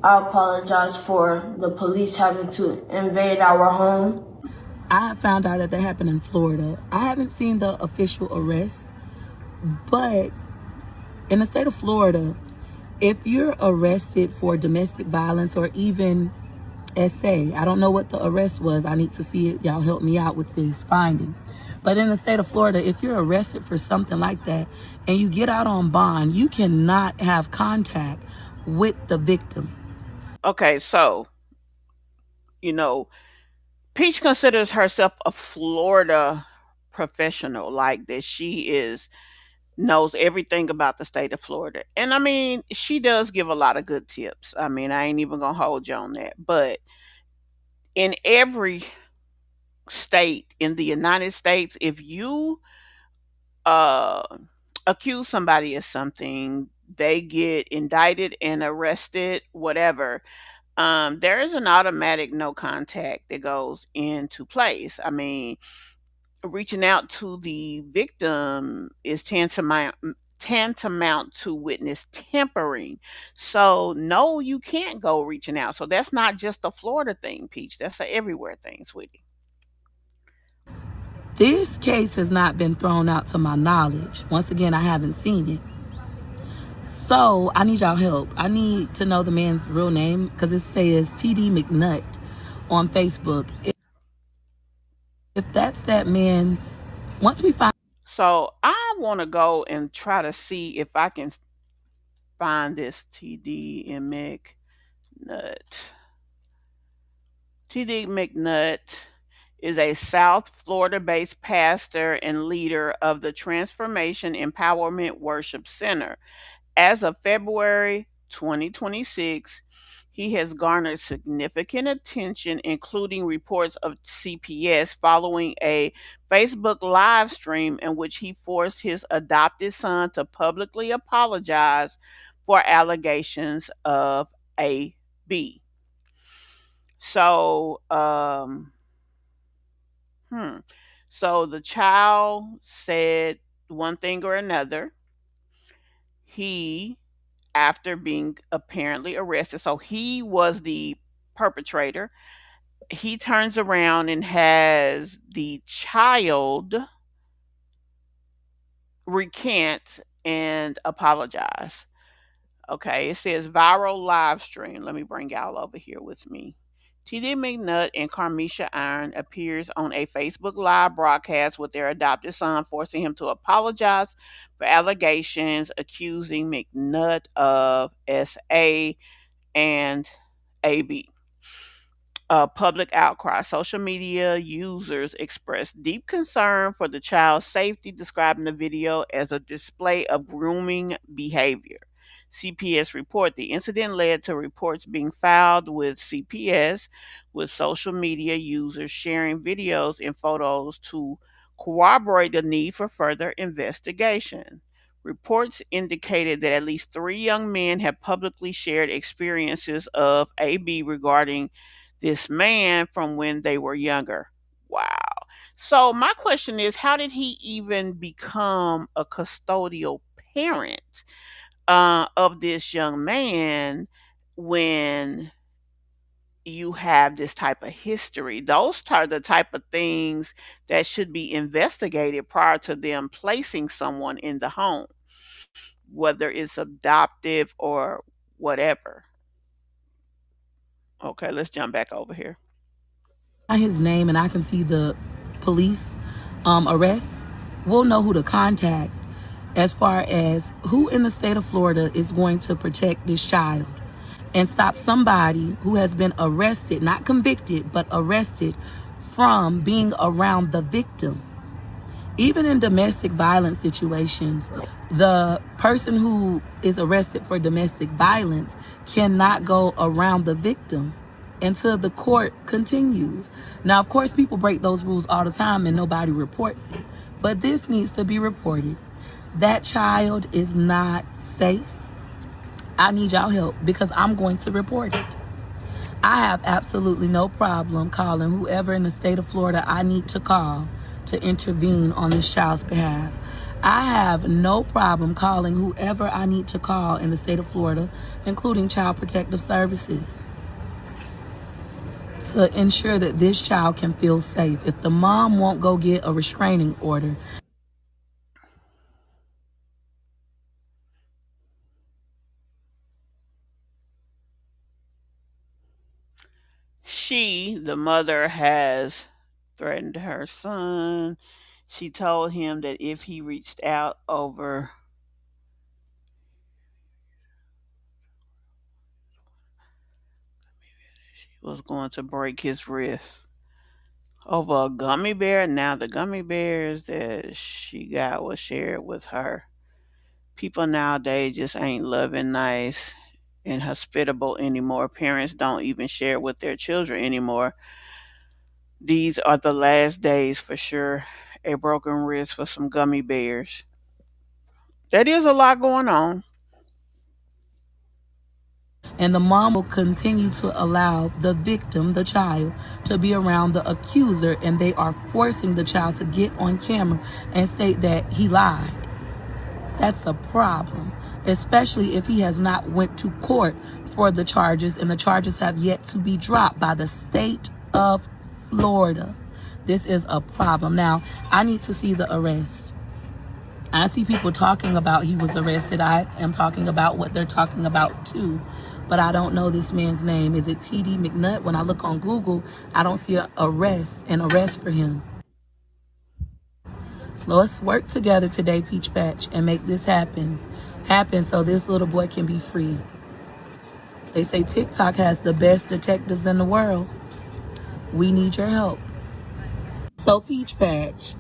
I apologize for the police having to invade our home. I found out that happened in Florida. I haven't seen the official arrest, but in the state of Florida, if you're arrested for domestic violence or even SA, I don't know what the arrest was. I need to see it. Y'all help me out with this finding. But in the state of Florida, if you're arrested for something like that and you get out on bond, you cannot have contact with the victim. Okay, so, Peach considers herself a Florida professional, like that knows everything about the state of Florida. And I mean, she does give a lot of good tips. I mean, I ain't even gonna hold you on that. But in every state in the United States, if you uh accuse somebody of something, they get indicted and arrested, whatever, there is an automatic no contact that goes into place. I mean, reaching out to the victim is tantamount to witness tampering. So no, you can't go reaching out. So that's not just a Florida thing, Peach. That's a everywhere thing, sweetie. This case has not been thrown out to my knowledge. Once again, I haven't seen it. So I need y'all help. I need to know the man's real name because it says TD McNutt on Facebook. If that's that man's, once we find. So I want to go and try to see if I can find this TD McNutt. TD McNutt is a South Florida-based pastor and leader of the Transformation Empowerment Worship Center. As of February 2026, He has garnered significant attention, including reports of CPS following a Facebook live stream in which he forced his adopted son to publicly apologize for allegations of AB. So, so the child said one thing or another. He, after being apparently arrested, so he was the perpetrator. He turns around and has the child recant and apologize. Okay, it says viral live stream. Let me bring y'all over here with me. TD McNutt and Carmisha Iron appears on a Facebook Live broadcast with their adopted son, forcing him to apologize for allegations accusing McNutt of SA and AB. Public outcry. Social media users expressed deep concern for the child's safety, describing the video as a display of grooming behavior. CPS report the incident led to reports being filed with CPS, with social media users sharing videos and photos to corroborate the need for further investigation. Reports indicated that at least 3 young men have publicly shared experiences of AB regarding this man from when they were younger. Wow. So my question is, how did he even become a custodial parent of this young man when you have this type of history? Those are the type of things that should be investigated prior to them placing someone in the home, whether it's adoptive or whatever. Okay, let's jump back over here. His name and I can see the police arrest, we'll know who to contact as far as who in the state of Florida is going to protect this child and stop somebody who has been arrested, not convicted, but arrested from being around the victim. Even in domestic violence situations, the person who is arrested for domestic violence cannot go around the victim until the court continues. Now, of course, people break those rules all the time and nobody reports it. But this needs to be reported. That child is not safe. I need y'all help because I'm going to report it. I have absolutely no problem calling whoever in the state of Florida I need to call to intervene on this child's behalf. I have no problem calling whoever I need to call in the state of Florida, including Child Protective Services, to ensure that this child can feel safe. If the mom won't go get a restraining order, the mother, has threatened her son. She told him that if he reached out over she was going to break his wrist over a gummy bear. Now the gummy bears that she got was shared with her. People nowadays just ain't loving, nice, and hospitable anymore. Parents don't even share with their children anymore. These are the last days for sure. A broken wrist for some gummy bears. That is a lot going on. and the mom will continue to allow the victim, the child, to be around the accuser, and they are forcing the child to get on camera and state that he lied. That's a problem, especially if he has not went to court for the charges and the charges have yet to be dropped by the state of Florida. This is a problem. Now, I need to see the arrest. I see people talking about he was arrested. I am talking about what they're talking about too. But I don't know this man's name. Is it TD McNutt? When I look on Google, I don't see an arrest for him. Let's work together today, Peach Patch, and make this happen so this little boy can be free. They say TikTok has the best detectives in the world. We need your help. So, Peach Patch,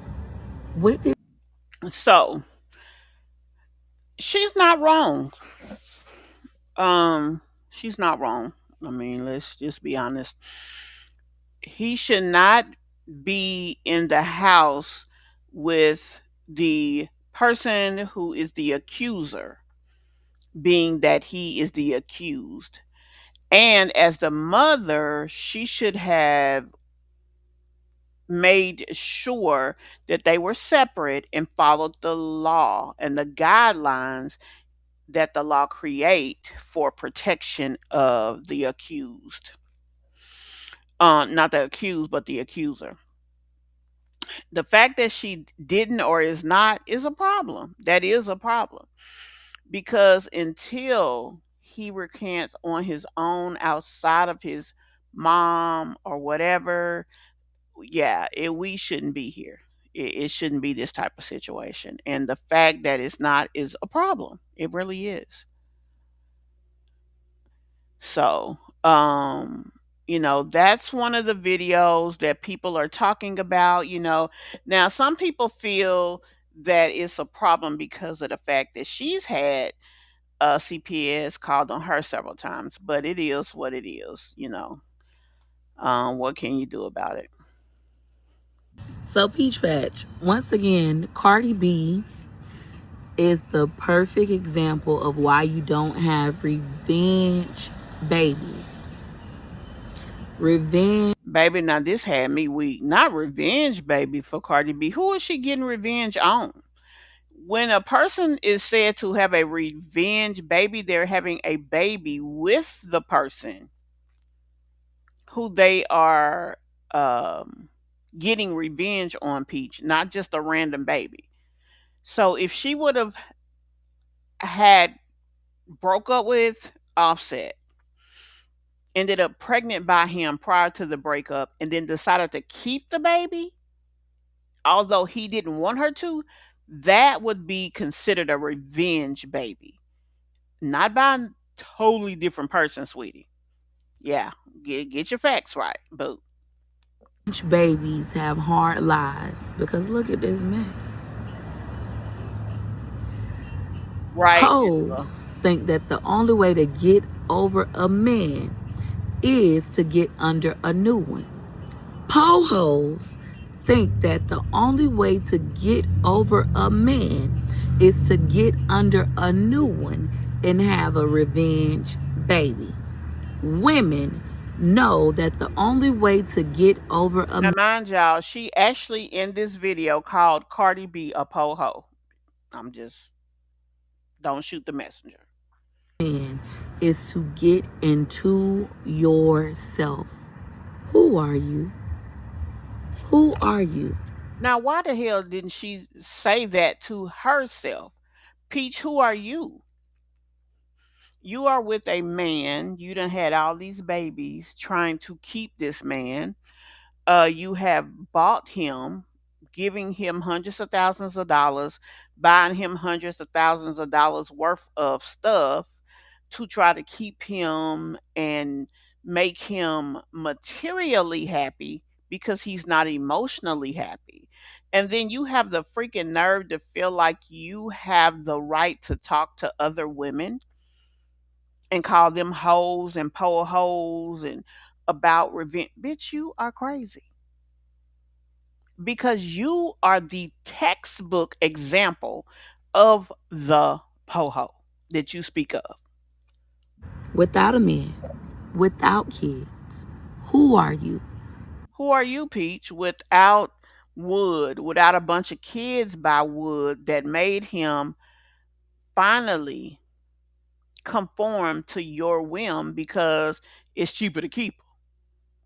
with this. So, she's not wrong. She's not wrong. I mean, let's just be honest. He should not be in the house with the person who is the accuser, being that he is the accused. And as the mother, she should have made sure that they were separate and followed the law and the guidelines that the law create for protection of the accused. Not the accused, but the accuser. The fact that she didn't or is not is a problem. That is a problem. Because until he recants on his own outside of his mom or whatever, yeah, we shouldn't be here. It shouldn't be this type of situation. And the fact that it's not is a problem. It really is. So, that's one of the videos that people are talking about. Now, some people feel that it's a problem because of the fact that she's had CPS called on her several times, but it is what it is. What can you do about it? So, Peach Patch, once again, Cardi B is the perfect example of why you don't have revenge babies. Revenge. Baby, now this had me weak. Not revenge, baby, for Cardi B. Who is she getting revenge on? When a person is said to have a revenge baby, they're having a baby with the person who they are getting revenge on, Peach, not just a random baby. So if she would have had broke up with Offset, ended up pregnant by him prior to the breakup, and then decided to keep the baby, although he didn't want her to, that would be considered a revenge baby. Not by a totally different person, sweetie. Yeah, get your facts right, boo. Babies have hard lives because look at this mess. Right. Hoes think that the only way to get over a man is to get under a new one. Po-hoes think that the only way to get over a man is to get under a new one and have a revenge baby. Women know that the only way to get over a Now, mind y'all, she actually in this video called Cardi B a po-ho. I'm just, don't shoot the messenger. man is to get into yourself. Who are you? Who are you? Now, why the hell didn't she say that to herself? Peach, who are you? You are with a man. You done had all these babies trying to keep this man. You have bought him, giving him hundreds of thousands of dollars, buying him hundreds of thousands of dollars worth of stuff to try to keep him and make him materially happy because he's not emotionally happy. And then you have the freaking nerve to feel like you have the right to talk to other women and call them hoes and po hoes and about revenge. Bitch, you are crazy. Because you are the textbook example of the po-ho that you speak of. Without a man, without kids, who are you? Who are you, Peach, without Wood, without a bunch of kids by Wood that made him finally conform to your whim because it's cheaper to keep him?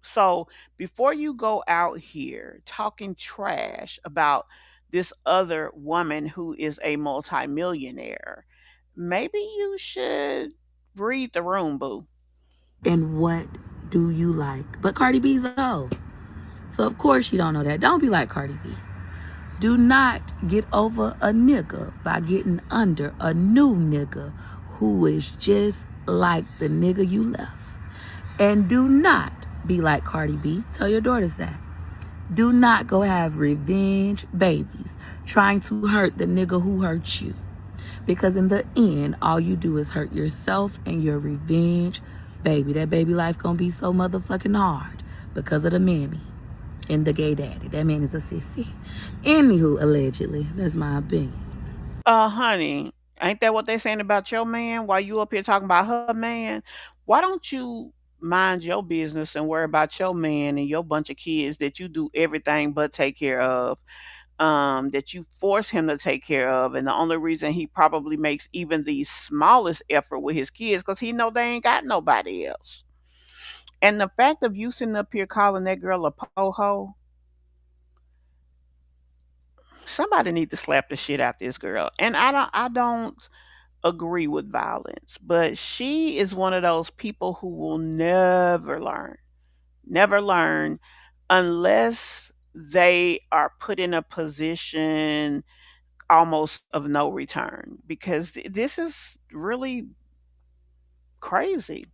So before you go out here talking trash about this other woman who is a multimillionaire, maybe you should read the room, boo. And what do you like? But Cardi B's a hoe. So of course you don't know that. Don't be like Cardi B. Do not get over a nigga by getting under a new nigga who is just like the nigga you left. And do not be like Cardi B. Tell your daughters that. Do not go have revenge babies trying to hurt the nigga who hurt you. Because in the end, all you do is hurt yourself and your revenge baby, that baby life gonna be so motherfucking hard because of the mammy and the gay daddy. That man is a sissy. Anywho, allegedly. That's my opinion. Honey, ain't that what they saying about your man? While you up here talking about her man, why don't you mind your business and worry about your man and your bunch of kids that you do everything but take care of? That you force him to take care of, and the only reason he probably makes even the smallest effort with his kids because he know they ain't got nobody else. And the fact of you sitting up here calling that girl a po-ho, somebody need to slap the shit out this girl. And I don't agree with violence, but she is one of those people who will never learn unless they are put in a position almost of no return because this is really crazy.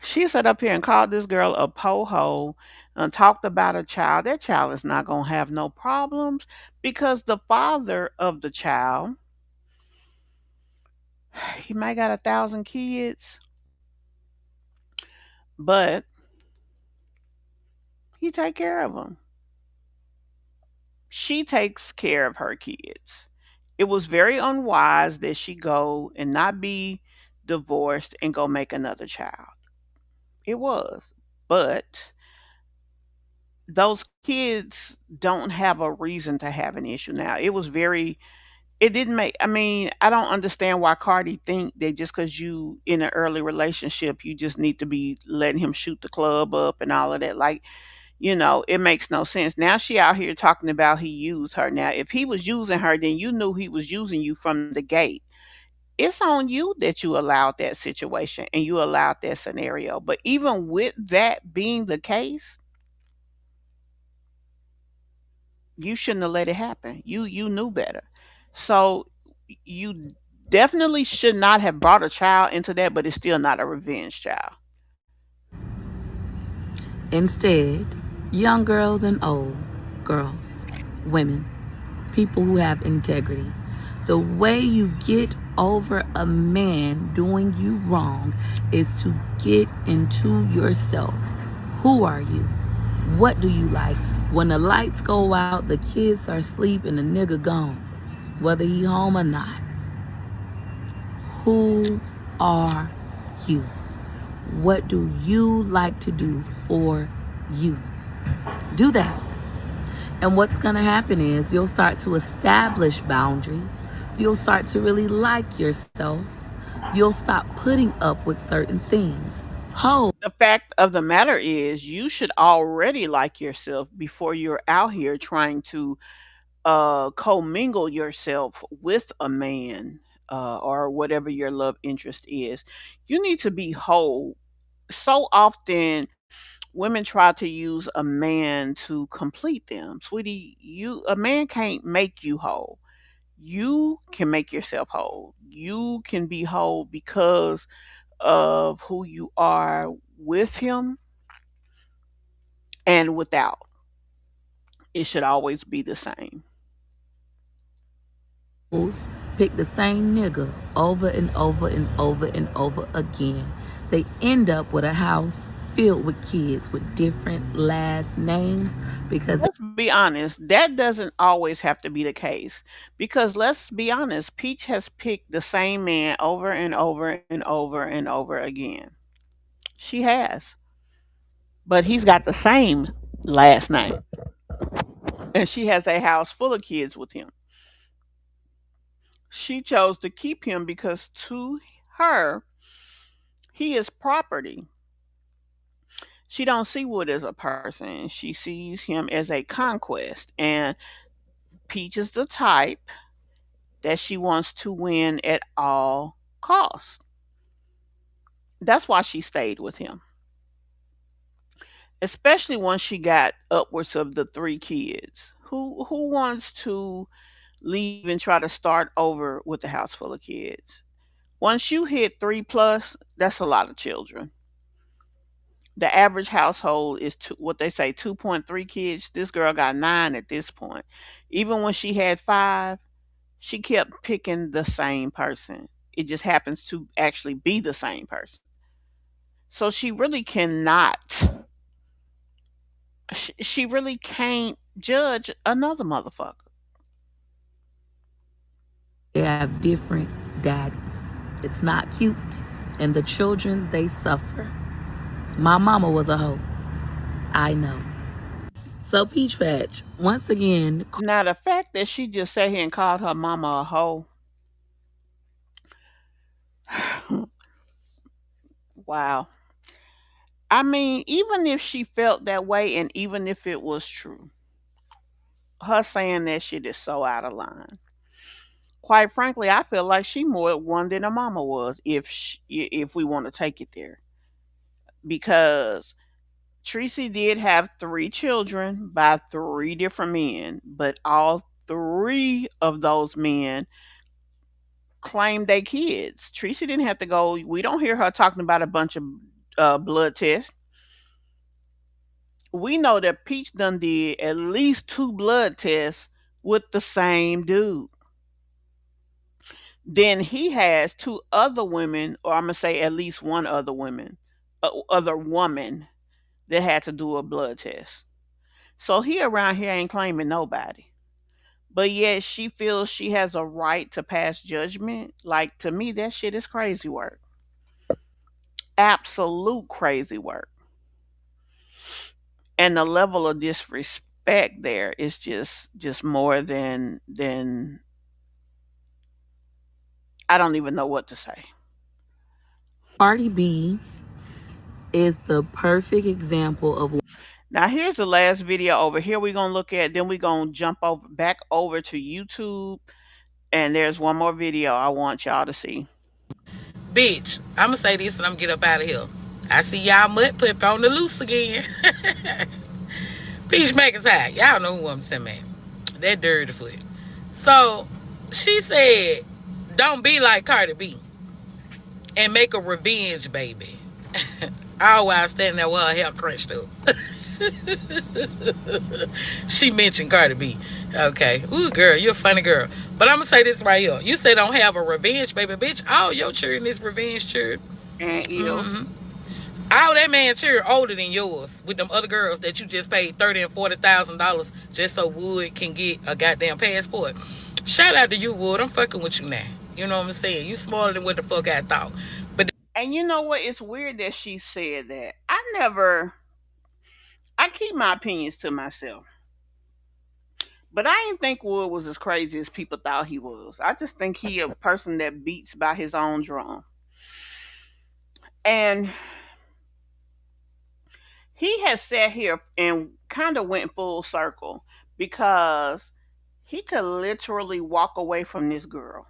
She sat up here and called this girl a po-ho and talked about a child. That child is not going to have no problems because the father of the child, he might got 1,000 kids, but he take care of them. She takes care of her kids. It was very unwise that she go and not be divorced and go make another child. It was. But those kids don't have a reason to have an issue now. It didn't make, I mean, I don't understand why Cardi think that just because you in an early relationship, you just need to be letting him shoot the club up and all of that. Like, it makes no sense. Now she out here talking about he used her. Now, if he was using her, then you knew he was using you from the gate. It's on you that you allowed that situation and you allowed that scenario. But even with that being the case, you shouldn't have let it happen. You knew better. So you definitely should not have brought a child into that, but it's still not a revenge child. Instead, young girls and old girls, women, people who have integrity, the way you get over a man doing you wrong is to get into yourself. Who are you? What do you like? When the lights go out, the kids are asleep, and the nigga gone, whether he home or not. Who are you? What do you like to do for you? Do that. And what's going to happen is you'll start to establish boundaries. You'll start to really like yourself. You'll stop putting up with certain things. The fact of the matter is, you should already like yourself before you're out here trying to commingle yourself with a man or whatever your love interest is. You need to be whole. So often, women try to use a man to complete them. Sweetie, a man can't make you whole. You can make yourself whole. You can be whole because of who you are with him and without. It should always be the same. Pick the same nigga over and over and over and over again. They end up with a house filled with kids with different last names because let's be honest, that doesn't always have to be the case. Because let's be honest, Peach has picked the same man over and over and over and over again. She has. But he's got the same last name. And she has a house full of kids with him. She chose to keep him because to her, he is property. She don't see Wood as a person. She sees him as a conquest. And Peach is the type that she wants to win at all costs. That's why she stayed with him. Especially once she got upwards of the 3 kids. Who wants to leave and try to start over with a house full of kids? Once you hit 3 plus, that's a lot of children. The average household is what they say 2.3 kids. This girl got 9 at this point. Even when she had 5, she kept picking the same person. It just happens to actually be the same person. So she really cannot, she really can't judge another motherfucker. They have different daddies. It's not cute. And the children, they suffer. My mama was a hoe. I know. So Peach Patch, once again. Now, the fact that she just sat here and called her mama a hoe, wow. I mean, even if she felt that way and even if it was true, her saying that shit is so out of line. Quite frankly, I feel like she more one than her mama was, if we want to take it there. Because Tracy did have 3 children by 3 different men, but all 3 of those men claimed they kids. Tracy didn't have to go. We don't hear her talking about a bunch of blood tests. We know that Peach done did at least 2 blood tests with the same dude. Then he has 2 other women, or I'm gonna say at least one other woman that had to do a blood test. So he around here ain't claiming nobody. But yet she feels she has a right to pass judgment. Like, to me, that shit is crazy work. Absolute crazy work. And the level of disrespect there is just more than I don't even know what to say. Cardi B is the perfect example of. Now here's the last video over here we're gonna look at. Then we're gonna jump over back over to YouTube, and there's one more video I want y'all to see. Bitch, I'ma say this and I'm get up out of here. I see y'all mud pip on the loose again. Peach McIntyre, y'all know who I'm saying, man. That dirty foot. So she said, "Don't be like Cardi B and make a revenge baby." All while standing there with her hair crunched up. She mentioned Cardi B. Okay. Ooh, girl, you're a funny girl. But I'm going to say this right here. You say don't have a revenge baby. Bitch, all your children is revenge children. And Eels. Mm-hmm. All that man children older than yours with them other girls that you just paid $30,000 and $40,000 just so Wood can get a goddamn passport. Shout out to you, Wood. I'm fucking with you now. You know what I'm saying? You smarter than what the fuck I thought. But and you know what? It's weird that she said that. I keep my opinions to myself. But I didn't think Wood was as crazy as people thought he was. I just think he a person that beats by his own drum. And he has sat here and kind of went full circle because he could literally walk away from this girl.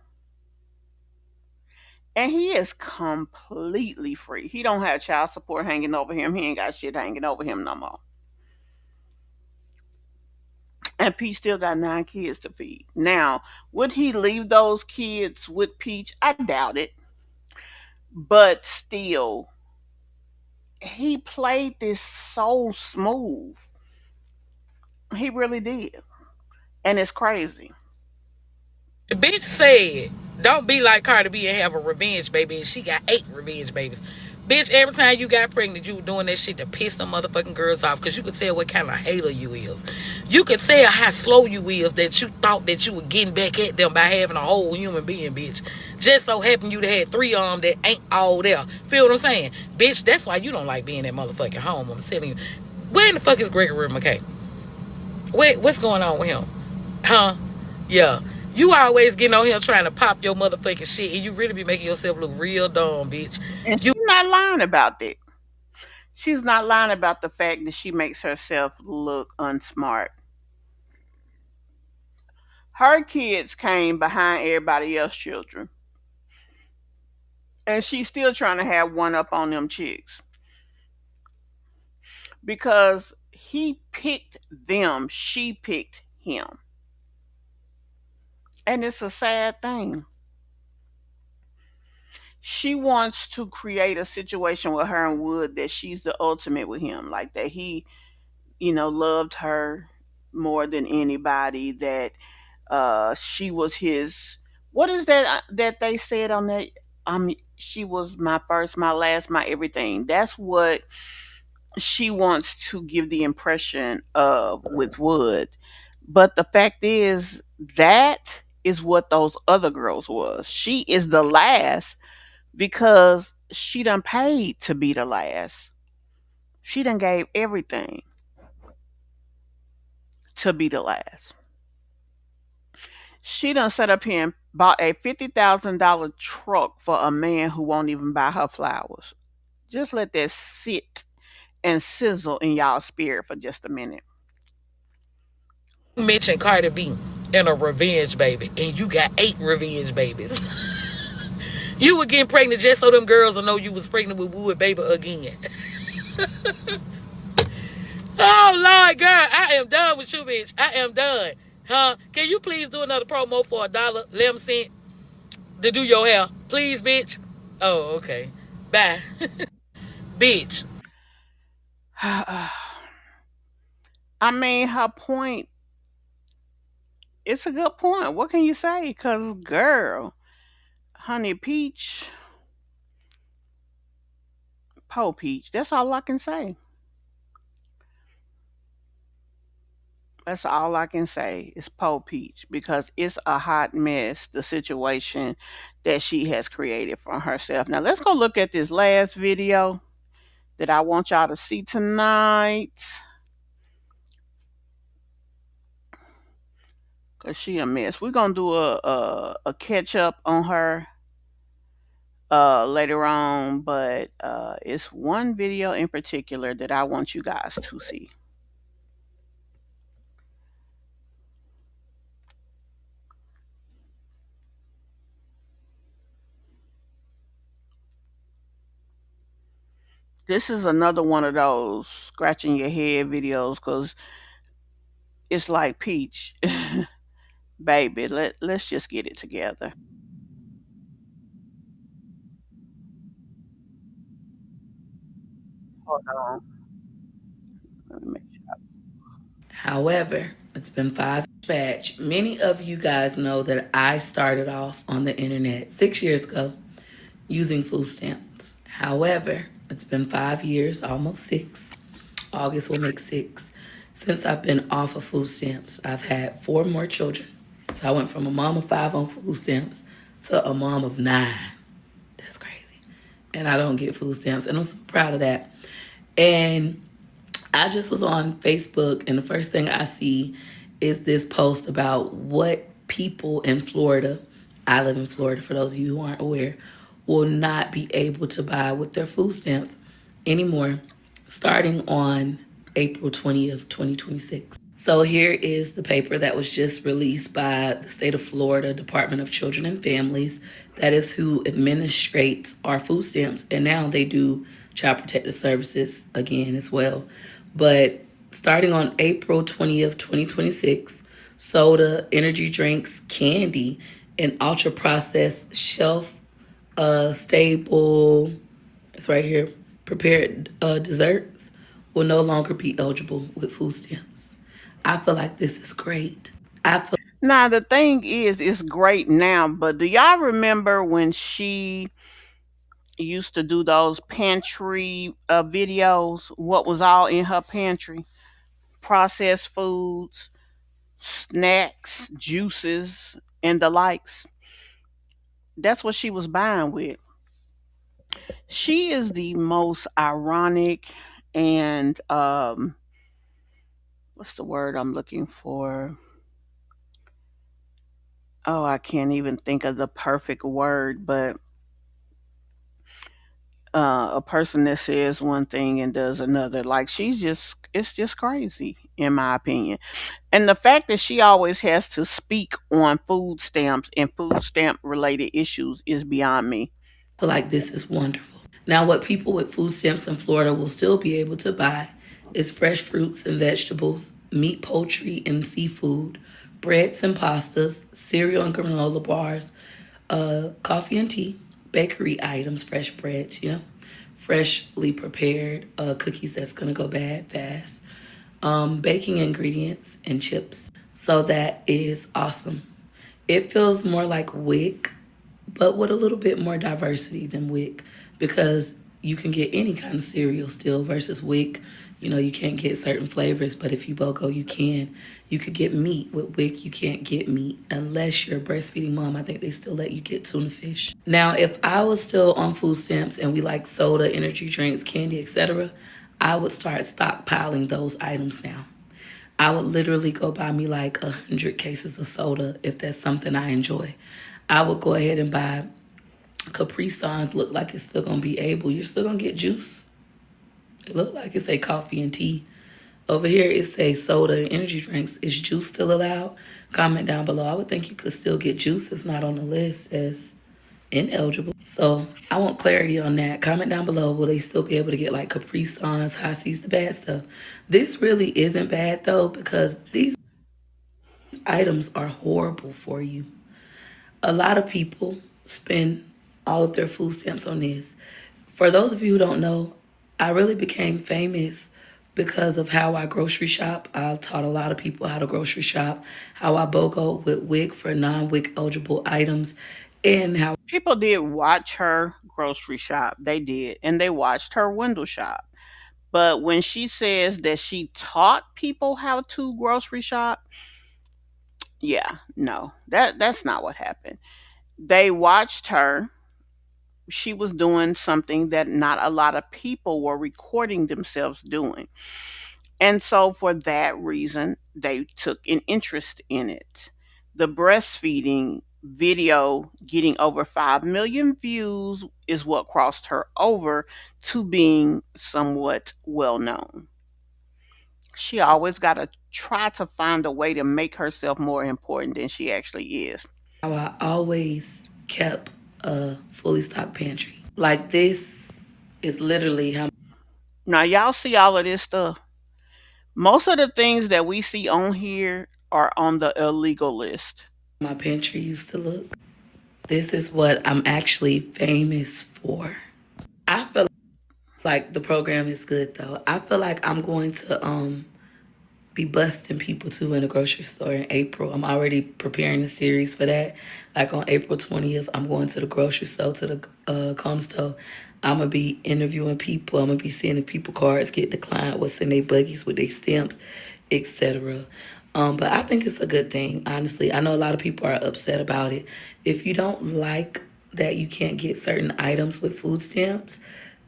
And he is completely free. He don't have child support hanging over him. He ain't got shit hanging over him no more. And Peach still got 9 kids to feed. Now, would he leave those kids with Peach? I doubt it. But still, he played this so smooth. He really did. And it's crazy. the bitch said, "Don't be like Cardi B and have a revenge baby." And she got 8 revenge babies. Bitch, every time you got pregnant, you were doing that shit to piss them motherfucking girls off. Because you could tell what kind of hater you is. You could tell how slow you is that you thought that you were getting back at them by having a whole human being, bitch. Just so happened you had 3 of them that ain't all there. Feel what I'm saying? Bitch, that's why you don't like being at motherfucking home. I'm telling you. Where in the fuck is Gregory McKay? Wait, what's going on with him? Huh? Yeah. You always getting on here trying to pop your motherfucking shit, and you really be making yourself look real dumb, bitch. And she's not lying about that. She's not lying about the fact that she makes herself look unsmart. Her kids came behind everybody else's children. And she's still trying to have one up on them chicks. Because he picked them, she picked him. And it's a sad thing. She wants to create a situation with her and Wood that she's the ultimate with him. Like that he, loved her more than anybody, that she was his, what is that they said on that she was my first, my last, my everything. That's what she wants to give the impression of with Wood. But the fact is, that is what those other girls was. She is the last because she done paid to be the last. She done gave everything to be the last. She done set up here and bought a $50,000 truck for a man who won't even buy her flowers. Just let that sit and sizzle in y'all spirit for just a minute. Mention Cardi B and a revenge baby, and you got 8 revenge babies. You were getting pregnant just so them girls will know you was pregnant with Wood baby again. Oh, Lord, girl, I am done with you, bitch. I am done. Huh? Can you please do another promo for $1.11 to do your hair? Please, bitch. Oh, okay. Bye. Bitch. I mean, her point, it's a good point. What can you say? Because, girl, Honey Peach, Po Peach, that's all I can say. That's all I can say is Po Peach because it's a hot mess, the situation that she has created for herself. Now, let's go look at this last video that I want y'all to see tonight because she a mess. We're going to do a catch up on her later on, but it's one video in particular that I want you guys to see. This is another one of those scratching your head videos because it's like Peach, baby. Let's just get it together. Hold on. Let me make sure. However, it's been 5 batch. Many of you guys know that I started off on the internet 6 years ago using food stamps. However, it's been 5 years, almost 6. August will make 6. Since I've been off of food stamps, I've had 4 more children. So I went from a mom of 5 on food stamps to a mom of 9. That's crazy. And I don't get food stamps. And I'm so proud of that. And I just was on Facebook, and the first thing I see is this post about what people in Florida, I live in Florida for those of you who aren't aware, will not be able to buy with their food stamps anymore starting on April 20th, 2026. So here is the paper that was just released by the state of Florida Department of Children and Families. That is who administrates our food stamps. And now they do Child Protective Services again as well. But starting on April 20th, 2026, soda, energy drinks, candy, and ultra processed shelf stable, it's right here, prepared desserts will no longer be eligible with food stamps. I feel like this is great. Now the thing is, it's great now, but do y'all remember when she used to do those pantry videos? What was all in her pantry? Processed foods, snacks, juices, and the likes. That's what she was buying with. She is the most ironic and what's the word I'm looking for? Oh, I can't even think of the perfect word, but a person that says one thing and does another. Like it's just crazy, in my opinion. And the fact that she always has to speak on food stamps and food stamp related issues is beyond me. I feel like this is wonderful. Now, what people with food stamps in Florida will still be able to buy is fresh fruits and vegetables, meat, poultry, and seafood, breads and pastas, cereal and granola bars, coffee and tea, bakery items, fresh breads, freshly prepared cookies that's gonna go bad fast, baking ingredients and chips. So that is awesome. It feels more like WIC but with a little bit more diversity than WIC, because you can get any kind of cereal still versus WIC. You know, you can't get certain flavors, but if you BOGO, you can. You could get meat. With WIC, you can't get meat unless you're a breastfeeding mom. I think they still let you get tuna fish. Now, if I was still on food stamps and we like soda, energy drinks, candy, etc., I would start stockpiling those items now. I would literally go buy me like 100 cases of soda if that's something I enjoy. I would go ahead and buy Capri Suns. Look like it's still gonna be able. You're still gonna get juice. It look like it say coffee and tea. Over here it say soda and energy drinks. Is juice still allowed? Comment down below. I would think you could still get juice. It's not on the list as ineligible. So I want clarity on that. Comment down below. Will they still be able to get like Capri Suns, High Seas, the bad stuff? This really isn't bad though, because these items are horrible for you. A lot of people spend all of their food stamps on this. For those of you who don't know, I really became famous because of how I grocery shop. I taught a lot of people how to grocery shop, how I BOGO with WIC for non-WIC eligible items, and how People did watch her grocery shop. They did. And they watched her window shop. But when she says that she taught people how to grocery shop, yeah, no. That's not what happened. They watched her. She was doing something that not a lot of people were recording themselves doing. And so, for that reason, they took an interest in it. The breastfeeding video getting over 5 million views is what crossed her over to being somewhat well known. She always got to try to find a way to make herself more important than she actually is. how I always kept a fully stocked pantry. Like this is literally how Now, y'all see all of this stuff. Most of the things that we see on here are on the illegal list. my pantry used to look. This is what I'm actually famous for. I feel like the program is good though. I feel like I'm going to be busting people too in the grocery store in April. I'm already preparing a series for that. Like on April 20th, I'm going to the grocery store, to the corner store. I'm going to be interviewing people. I'm going to be seeing if people cards get declined, what's in their buggies with their stamps, etc. But I think it's a good thing, honestly. I know a lot of people are upset about it. If you don't like that you can't get certain items with food stamps,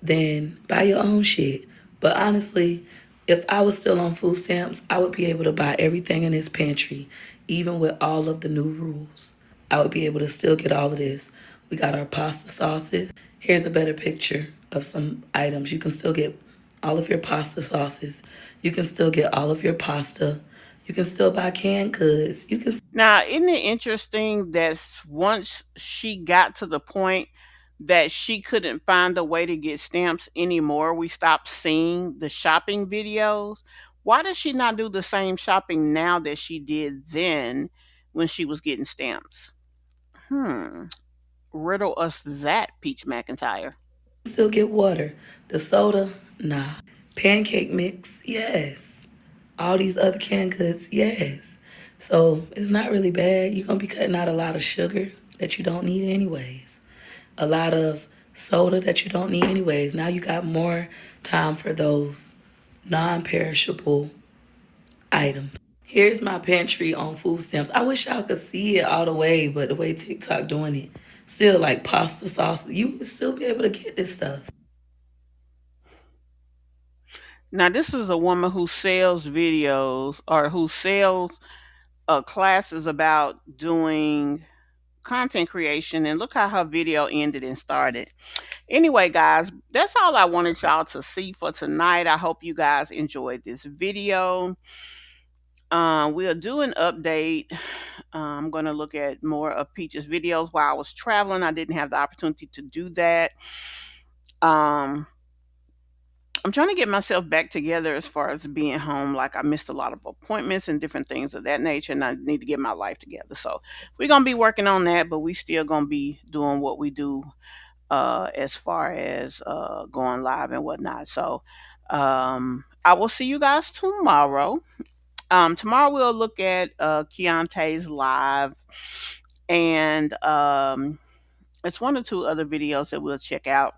then buy your own shit. But honestly, if I was still on food stamps, I would be able to buy everything in this pantry, even with all of the new rules. I would be able to still get all of this. We got our pasta sauces. Here's a better picture of some items. You can still get all of your pasta sauces. You can still get all of your pasta. You can still buy canned goods. You can. Now, isn't it interesting that once she got to the point that she couldn't find a way to get stamps anymore, we stopped seeing the shopping videos? Why does she not do the same shopping now that she did then when she was getting stamps? Hmm. Riddle us that, Peach McIntyre. Still get water. The soda, nah. Pancake mix, yes. All these other canned goods, yes. So it's not really bad. You're gonna be cutting out a lot of sugar that you don't need anyways. A lot of soda that you don't need anyways. Now you got more time for those non-perishable items. Here's my pantry on food stamps. I wish y'all could see it all the way, but the way TikTok doing it, still like pasta sauce, you would still be able to get this stuff. Now, this is a woman who sells videos or who sells classes about doing content creation, and look how her video ended and started. Anyway, guys, that's all I wanted y'all to see for tonight. I hope you guys enjoyed this video. We'll do an update. I'm going to look at more of Peach's videos while I was traveling. I didn't have the opportunity to do that. I'm trying to get myself back together as far as being home. Like, I missed a lot of appointments and different things of that nature, and I need to get my life together. So we're gonna be working on that, but we still gonna be doing what we do as far as going live and whatnot. So I will see you guys tomorrow. Tomorrow we'll look at Keante's live, and It's one or two other videos that we'll check out.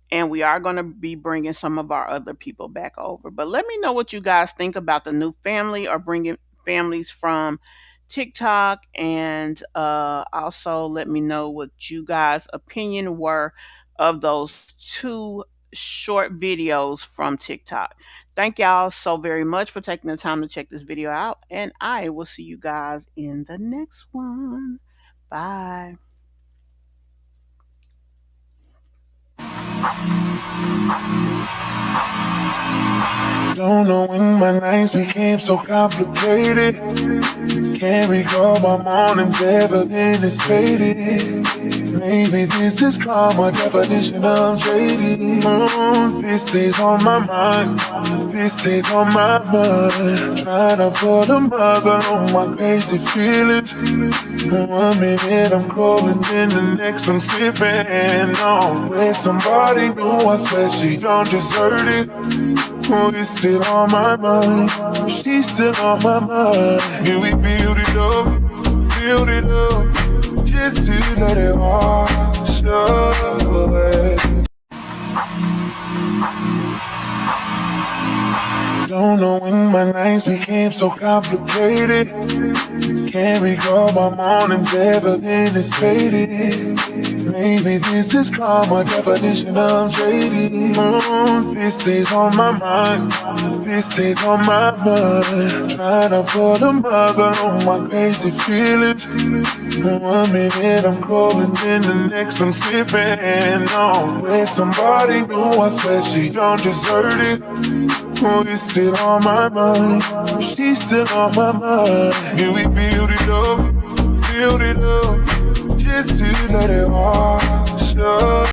And we are going to be bringing some of our other people back over. But let me know what you guys think about the new family or bringing families from TikTok. And also let me know what you guys' opinion were of those two short videos from TikTok. Thank y'all so very much for taking the time to check this video out. And I will see you guys in the next one. Bye. Don't know when my nights became so complicated. Can't recall my mornings, everything is faded. Maybe this is karma, definition of jaded. This stays on my mind, this stays on my mind. Trying to put a muzzle on my crazy feelings. 1 minute I'm cold and then the next I'm slipping on. With somebody new, I swear she don't deserve it. Oh, it's still on my mind, she's still on my mind. Yeah, we build it up, just to let it wash away. Don't know when my nights became so complicated. Can't recall my mornings, everything is faded. Maybe this is karma, definition of jaded. This stays on my mind, this stays on my mind. Trying to put a muzzle on my crazy feelings. 1 minute I'm cold and then the next I'm slipping on. With somebody new, I swear she don't deserve it. Oh, it's still on my mind, she's still on my mind. Yeah, we build it up, just to let it wash up.